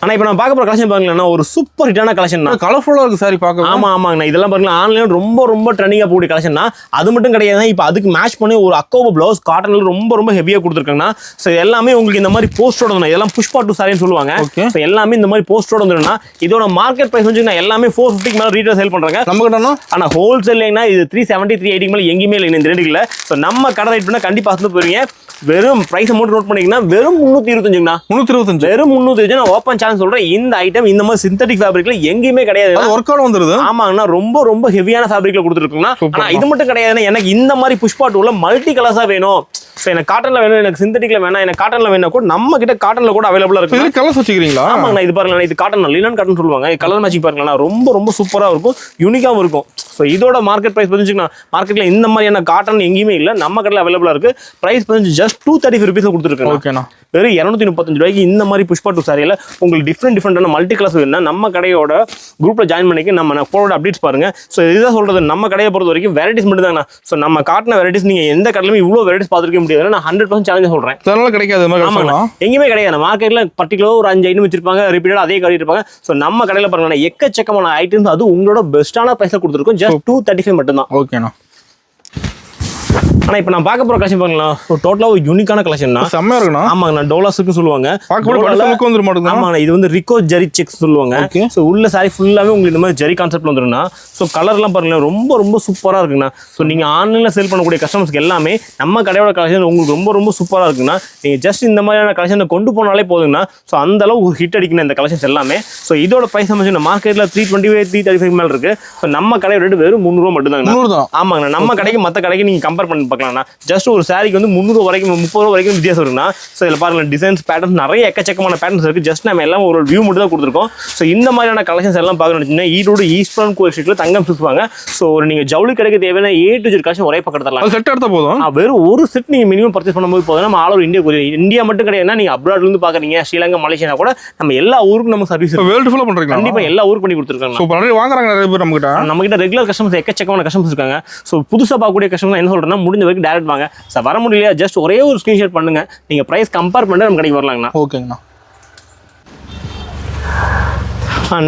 [SPEAKER 2] ஆனா இப்போ நான் பார்க்க போற கலெக்ஷன் பாருங்களேன், ஒரு சூப்பர் ஹிட்டான கலெக்ஷன் தான்.
[SPEAKER 1] கலர்ஃபுல்லா இருக்கு சாரி பார்க்க.
[SPEAKER 2] ஆமாங்கண்ணா, இதெல்லாம் பாருங்களா ஆன்லைன் ரொம்ப ரொம்ப ட்ரெண்டிங்கா போகக்கூடிய கலெக்ஷன் தான். அது மட்டும் கிடையாது, இப்போ அதுக்கு மேட்ச் பண்ணி ஒரு அக்கோபா பிளவுஸ் காட்டன்ல ரொம்ப ரொம்ப ஹெவியா கொடுத்துருக்காங்கன்னா. ஸோ எல்லாமே உங்களுக்கு இந்த மாதிரி போஸ்டோட வந்து இதெல்லாம் புஷ்பா 2 சாரின்னு சொல்லுவாங்க. ஸோ எல்லாமே இந்த மாதிரி போஸ்டோட வந்துருன்னா இதோட மார்க்கெட் பிரைஸ் வந்து எல்லாமே 450 மேல ரீட்டைல் சேல் பண்றாங்க நம்ம கிட்ட. ஆனா ஹோல்சேல்னா இது 370 380 மேல எங்கேயுமே இல்லை இந்த ரேட்டுல. ஸோ நம்ம கடை ரேட் பண்ணா கண்டிப்பா பார்த்து போறீங்க. வெறும் பிரைஸ் மட்டும் நோட் பண்ணிங்கன்னா வெறும் 325ங்கண்ணா. 325 வெறும் 325. நான் ஓப்பன் சேலஞ்ச் சொல்றேன், இந்த ஐட்டம் இந்த மாதிரி சிந்தட்டிக் ஃபேப்ரிக்ல எங்கேயுமே கிடையாது.
[SPEAKER 1] ஒர்க் அவுட் வந்துருது.
[SPEAKER 2] ஆமாங்கண்ணா, ரொம்ப ரொம்ப ஹெவியான ஃபேப்ரிக்ல கொடுத்துருக்குங்கண்ணா. ஆனா இது மட்டும் கிடையாதுன்னா எனக்கு இந்த மாதிரி புஷ்பா 2ல மல்டி கலர்ஸா வேணும். ஸோ எனக்கு காட்டன்ல வேணும், எனக்கு சிந்தட்டிக்ல வேணாம், எனக்கு காட்டன்ல வேணும் கூட நம்ம கிட்ட காட்டன்ல கூட அவைலபிளா இருக்கு.
[SPEAKER 1] இது கலர்ஸ் வச்சுக்கிறீங்களா?
[SPEAKER 2] ஆமாங்கண்ணா, இது பாருங்களேன், இது காட்டன் லினன் காட்டன் சொல்லுவாங்க. கலர் மேட்சிங் பாருங்களேன், ரொம்ப ரொம்ப சூப்பரா இருக்கும், யூனிக்காவும் இருக்கும். ஸோ இதோட மார்க்கெட் பிரைஸ் பார்த்துச்சுன்னா மார்க்கெட்ல இந்த மாதிரியான காட்டன் எங்கேயுமே இல்லை, நம்ம கடையில் அவைலபிளா இருக்கு. பிரைஸ் பார்த்து ஜஸ்ட் 235 ருபீஸ் கொடுத்துருக்கேன்.
[SPEAKER 1] ஓகேண்ணா.
[SPEAKER 2] வெறும் 235 ரூபாய்க்கு இந்த மாதிரி புஷ்பா 2 சாரியில உங்களுக்கு டிஃப்ரெண்டான மல்டி கலர்ஸ் வேணும்னா நம்ம கடையோட குரூப்ல ஜாயின் பண்ணிக்க. நம்ம போட அப்டேட்ஸ் பாருங்க. ஸோ இதுதான் சொல்றது, நம்ம கடையை பொறுத்த வரைக்கும் வெரைட்டிஸ் மட்டும் தாங்கண்ணா. ஸோ நம்ம காட்டின வெரைட்டிஸ் நீங்க எந்த கடையிலுமே இவ்வளோ வெரைட்டிஸ் பார்த்துருக்க முடியாது. நான் 100% சேலஞ்ச் சொல்றேன்,
[SPEAKER 1] கிடைக்காது.
[SPEAKER 2] எங்கேயுமே கிடையாது. மார்க்கெட்ல பர்டிகுலர் ஒரு 5 ஐட்டம் வச்சிருப்பாங்க, ரிப்பீட்டட் அதே கடை இருப்பாங்க. ஸோ நம்ம கடையில் பாருங்க எக்கச்சக்கமான ஐட்டம்ஸ், அது உங்களோட பெஸ்ட்டான பிரைஸ்ல கொடுத்துருக்கோம். ஜஸ்ட் 235 மட்டும் தான்.
[SPEAKER 1] ஓகேண்ணா.
[SPEAKER 2] ஆனா இப்போ நான் பார்க்க போற கலெக்ஷன் பாருங்களா, டோட்டலா ஒரு யூனிக்கான கலெக்ஷன் தான்.
[SPEAKER 1] செம்மையா இருக்குண்ணா.
[SPEAKER 2] ஆமாங்கண்ணா, டோலாஸ்க்கு சொல்லுவாங்க.
[SPEAKER 1] ஆமாங்கண்ணா,
[SPEAKER 2] இது வந்து ரிக்கோ ஜெரி செக்ஸ் சொல்லுவாங்க. ஸோ உள்ள சாரி ஃபுல்லாவே உங்களுக்கு இந்த மாதிரி ஜெரி கான்செப்ட்ல வந்துருன்னா. ஸோ கலர்லாம் பாருங்களேன், ரொம்ப ரொம்ப சூப்பரா இருக்குண்ணா. ஸோ நீங்க ஆன்லைன்ல சேல் பண்ணக்கூடிய கஸ்டமர்ஸ்க்கு எல்லாமே நம்ம கடையோட கலெக்ஷன் உங்களுக்கு ரொம்ப ரொம்ப சூப்பரா இருக்குண்ணா. நீங்க ஜஸ்ட் இந்த மாதிரியான கலெக்ஷனை கொண்டு போனாலே போதுங்கண்ணா. ஸோ அந்த அளவு ஹிட் அடிக்கணும் இந்த கலெக்ஷன்ஸ் எல்லாமே. ஸோ இதோட பிரைஸ் அமைச்சு மார்க்கெட்ல 325 335 மேல இருக்கு. ஸோ நம்ம கடையோட ரேட் வெறும் 300 ரூபா மட்டும் தாங்க. ஆமாங்கண்ணா, நம்ம கடைக்கு மற்ற கடைக்கு நீங்க கம்பேர் பண்ணி இருக்குன்னு பார்க்கலாம்னா ஜஸ்ட் ஒரு சாரிக்கு வந்து 300 வரைக்கும் 30 வரைக்கும் வித்தியாசம் இருக்குன்னா ஸோ இதில் பாருங்க டிசைன்ஸ் பேட்டர்ன்ஸ் நிறைய எக்கச்சக்கமான பேட்டர்ன்ஸ் இருக்குது. ஜஸ்ட் நம்ம எல்லாம் ஒரு வியூ மட்டும் தான் கொடுத்துருக்கோம். ஸோ இந்த மாதிரியான கலெக்ஷன்ஸ் எல்லாம் பார்க்கணும்னு ஈரோடு ஈஸ்ட்புரம் கோயில் ஸ்ட்ரீட்டில் தங்கம் சுற்றுவாங்க. ஸோ ஒரு நீங்கள் ஜவுளி கடைக்கு தேவையான A to Z கலெக்ஷன் ஒரே பக்கத்தில் தரலாம்.
[SPEAKER 1] செட் எடுத்தால் போதும்.
[SPEAKER 2] வெறும் ஒரு செட் நீங்கள் மினிமம் பர்ச்சேஸ் பண்ணும்போது போதும். நம்ம ஆல் ஓவர் இந்தியா மட்டும் கிடையாதுன்னா நீங்கள் அப்ராட்லேருந்து பார்க்குறீங்க ஸ்ரீலங்கா மலேசியா கூட நம்ம எல்லா ஊருக்கும் நம்ம சர்வீஸ்
[SPEAKER 1] வேர்ல்டு ஃபுல்லாக பண்ணுறீங்க.
[SPEAKER 2] கண்டிப்பாக எல்லா ஊருக்கு பண்ணி கொடுத்துருக்காங்க.
[SPEAKER 1] ஸோ நிறைய வாங்குறாங்க நிறைய பேர் நம்மகிட்ட
[SPEAKER 2] ரெகுலர் கஸ்டமர்ஸ் எக்கச்சக்கமான கஸ்டமர்ஸ் இருக்காங்க. ஸோ புதுசாக பார்க்கக்கூடிய கஸ்டமர் என்ன சொல்கிறேன்னா முடிஞ்ச வரைக்கும் டேரக்ட் வாங்க. சார் வர முடியலையா ஜஸ்ட் ஒரே ஒரு ஸ்க்ரீன்ஷாட் பண்ணுங்க. நீங்கள் ப்ரைஸ் கம்பேர் பண்ணிட்டு நம்ம கடைக்கு வரலாங்கண்ணா.
[SPEAKER 1] ஓகேங்கண்ணா.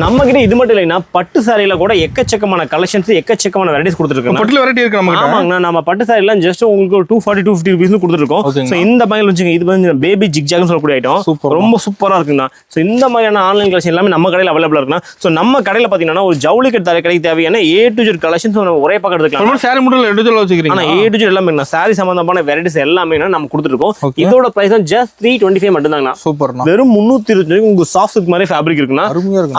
[SPEAKER 2] நம்ம கிட்ட இது மட்டும் இல்லைன்னா பட்டு சாரியில கூட எக்கச்சக்கமான கலெக்ஷன்ஸ் எக்கச்சக்கமான வெரைட்டிஸ் கொடுத்துருக்கோம்.
[SPEAKER 1] பட்டுல வெரைட்டி இருக்கு நம்ம கிட்ட.
[SPEAKER 2] ஆமாங்கண்ணா நம்ம பட்டு சாரிலாம் ஜஸ்ட் உங்களுக்கு 240 250 ரூபீஸ் கொடுத்துருக்கோம். ஸோ இந்த மாதிரி வச்சுங்க இது வந்து பேபி ஜிக்ஜாக்னு சொல்லக்கூடிய ஐட்டம் ரொம்ப சூப்பராக இருக்குங்கண்ணா. ஸோ இந்த மாதிரியான ஆன்லைன் கலெக்ஷன் எல்லாமே நம்ம கடையில் அவைலபிளாக இருக்குண்ணா. ஸோ நம்ம கடையில் பார்த்தீங்கன்னா ஒரு ஜவுளி கடைக்கு தேவையான A to Z கலெக்ஷன்ஸ் ஒரே பக்கம் எடுத்துக்கலாம்.
[SPEAKER 1] சாரி மட்டும் எடுத்து வச்சுக்கிறீங்க.
[SPEAKER 2] ஆனால் A to Z எல்லாமே சாரி சம்பந்தமான வெரைட்டிஸ் எல்லாமே நம்ம கொடுத்துருக்கோம். இதோட பிரைஸ் தான் ஜஸ்ட் 325 மட்டும் தாங்கண்ணா. சூப்பர். வெறும் 320 உங்களுக்கு சாஃப்ட் சில்க் மாதிரி ஃபேப்ரிக் இருக்குண்ணா.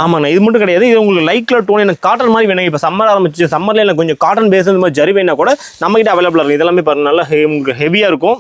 [SPEAKER 2] ஆமாண்ணா இது மட்டும் கிடையாது. இது உங்களுக்கு லைட் கலர் டோன் எனக்கு காட்டன் மாதிரி வேணும். இப்போ சம்மர் ஆரம்பிச்சு சம்மர்ல எனக்கு கொஞ்சம் காட்டன் பேஸ் இந்த மாதிரி ஜரி வேணா கூட நம்ம கிட்ட அவைலபிளாக இருக்கும். இதெல்லாமே பாருங்க நல்லா உங்களுக்கு ஹெவியாக இருக்கும்.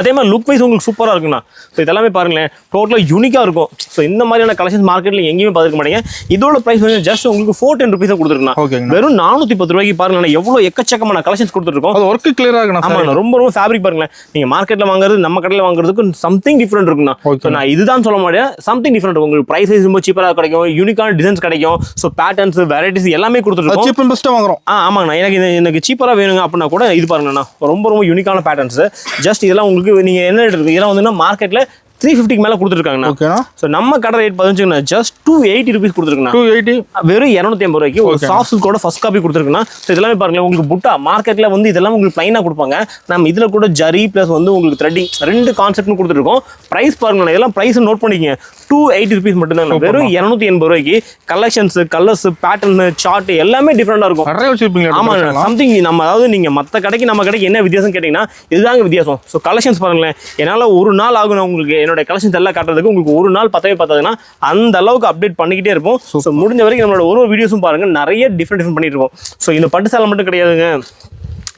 [SPEAKER 2] அதே மாதிரி லுக் வைஸ் உங்களுக்கு சூப்பராக இருக்குண்ணா. ஸோ இதெல்லாமே பாருங்களேன் டோட்டலாக யூனிக்காக இருக்கும். ஸோ இந்த மாதிரியான கலெக்ஷன்ஸ் மார்க்கெட்டில் எங்கேயுமே பார்த்துக்க மாட்டேங்க. இதோட ப்ரைஸ் வந்து ஜஸ்ட் உங்களுக்கு 410 ரூபீஸாக கொடுத்துருக்கோம். வெறும் 410 ரூபாய்க்கு பாருங்க எவ்வளோ எக்கச்சக்கமான கலெக்ஷன்ஸ் கொடுத்துருக்கோம். அது
[SPEAKER 1] ஒர்க்கு கிளியராக இருக்கணும்.
[SPEAKER 2] ஆமாம் ரொம்ப ஃபேப்ரிக் பாருங்களேன். நீங்கள் மார்க்கெட்டில் வாங்குறது நம்ம கடையில் வாங்குறதுக்கு சம்திங் டிஃப்ரெண்ட் இருக்குண்ணா. ஸோ நான் இதுதான் சொல்ல மாட்டேன், சம்திங் டிஃப்ரெண்ட். உங்களுக்கு ப்ரைஸ் ரொம்ப சீப்பராக கிடைக்கும், யூனிக்கான டிசைன்ஸ் கிடைக்கும். ஸோ பேட்டர்ன்ஸ் வெரைட்டிஸ் எல்லாமே கொடுத்துருக்கோம்.
[SPEAKER 1] சீப் அண்ட் பெஸ்ட்டாக வாங்குறோம்.
[SPEAKER 2] ஆமாங்கண்ணா எனக்கு சீப்பராக வேணுங்க அப்படின்னா கூட இது பாருங்கண்ணா ரொம்ப யூனிக்கான பேட்டர்ன்ஸ். ஜஸ்ட் இதெல்லாம் உங்களுக்கு நீங்கள் என்ன இதெல்லாம் வந்து மார்க்கெட்ல 350 மேல கொடுத்துருக்காங்க.
[SPEAKER 1] ஓகேனா.
[SPEAKER 2] சோ நம்ம கடை ரேட் பதினஞ்சுனா ஜஸ்ட் 280 ரூபீஸ் கொடுத்துருக்காங்க. 280 வெறும் 250 ரூபாய்க்கு ஒரு சாஃப்ட் சில்கோட ஃபர்ஸ்ட் காப்பி கொடுத்துருக்காங்க. ஸோ இதெல்லாம் பாருங்க உங்களுக்கு புட்டா மார்க்கெட்ல வந்து இதெல்லாம் உங்களுக்கு பிளைனா கொடுப்பாங்க. நம்ம இதுல கூட ஜரி பிளஸ் வந்து உங்களுக்கு த்ரெட்டிங் ரெண்டு கான்செப்ட்னு கொடுத்துருக்கோம். பிரைஸ் பாருங்க இதெல்லாம் பிரைஸ் நோட் பண்ணிக்கங்க. 280 ரூபீஸ் மட்டும் தான். வெறும் 280 ரூபாய்க்கு கலெக்ஷன்ஸ் கலர்ஸ் பேட்டர்ன் சார்ட் எல்லாமே டிஃப்ரெண்டா இருக்கும்.
[SPEAKER 1] நிறைய வச்சிருப்பீங்க.
[SPEAKER 2] ஆமா சம்திங் நம்ம அதாவது நீங்க மத்த கடைக்கு நம்ம கடைக்கு என்ன வித்தியாசம் கேட்டீங்கன்னா இதுதாங்க வித்தியாசம். ஸோ கலெக்ஷன்ஸ் பாருங்களேன் என்னால ஒரு நாள் ஆகும் உங்களுக்கு என்னோட கலெக்ஷன்ஸ் எல்லாம் காட்டுறதுக்கு. உங்களுக்கு ஒரு நாள் பத்தவே பார்த்ததுன்னா அந்த அளவுக்கு அப்டேட் பண்ணிக்கிட்டே இருப்போம். ஸோ முடிஞ்ச வரைக்கும் நம்மளோட ஒரு வீடியோஸும் பாருங்க நிறைய டிஃப்ரெண்ட் பண்ணிட்டு இருக்கோம். ஸோ இந்த பட்டு சேலை மட்டும் கிடையாதுங்க,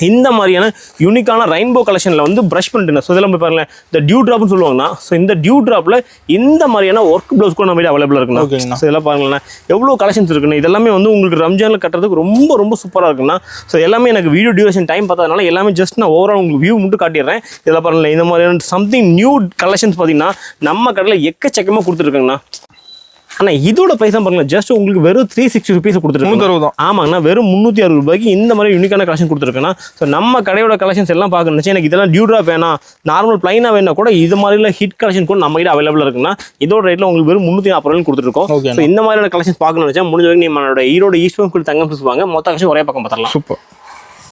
[SPEAKER 2] இந்த மாதிரியான யூனிக்கான ரெயின்போ கலெக்ஷனில் வந்து ப்ரஷ் பண்ணிட்டு ஸோ இதெல்லாம் போய் பாருங்களேன். இந்த டியூ ட்ராப்னு சொல்லுவாங்கன்னா ஸோ இந்த டியூ ட்ராப்பில் இந்த மாதிரியான ஒர்க் ப்ளவுஸ் கூட நம்ம அவைலபிளாக இருக்குண்ணா. ஸோ இதெல்லாம் பாருங்களேன் எவ்வளோ கலெக்ஷன்ஸ் இருக்குண்ணா. இதெல்லாமே வந்து உங்களுக்கு ரம்ஜானில் கட்டுறதுக்கு ரொம்ப சூப்பராக இருக்குண்ணா. ஸோ எல்லாமே எனக்கு வீடியோ டியூரேஷன் டைம் பார்த்ததுனால எல்லாமே ஜஸ்ட் நான் ஓவரால் உங்களுக்கு வியூ மட்டும் காட்டிடுறேன். இதெல்லாம் பாருங்களேன் இந்த மாதிரியான சம்திங் நியூ கலெக்ஷன்ஸ் பார்த்தீங்கன்னா நம்ம கடையில் எக்கச்சக்கமாக கொடுத்துருக்காங்கண்ணா. ஆனால் இதோட பைசா பாருங்க ஜஸ்ட் உங்களுக்கு வெறும் 360 ரூபீஸ் கொடுத்துருக்கோம். ஆமாங்கண்ணா வெறும் 360 ரூபாய்க்கு இந்த மாதிரி யூனிக்கான கலெக்ஷன் கொடுத்துருக்கேன்னா. ஸோ நம்ம கடையோட கலெக்ஷன்ஸ் எல்லாம் பார்க்கணும் எனக்கு இதெல்லாம் டியூ ட்ராப் வேணாம் நார்மல் பிளைனாக வேணா கூட இது மாதிரிலாம் ஹிட் கலெக்ஷன் கூட நம்ம கிட்ட அவைலபிளாக இருக்குன்னா இதோட ரேட்டில் உங்களுக்கு வெறும் 340 ரூபாய் கொடுத்துருக்கோம். ஸோ இந்த மாதிரியான கலெக்ஷன்ஸ் பார்க்கணும்னு நினச்சா முடிஞ்ச வரைக்கும் நம்மளோட ஈரோடு ஈஸ்ட்புரம் தங்கம் வாங்க மொத்த கலெக்ஷன் ஒரே பக்கம் பார்த்துடலாம். சூப்பர்.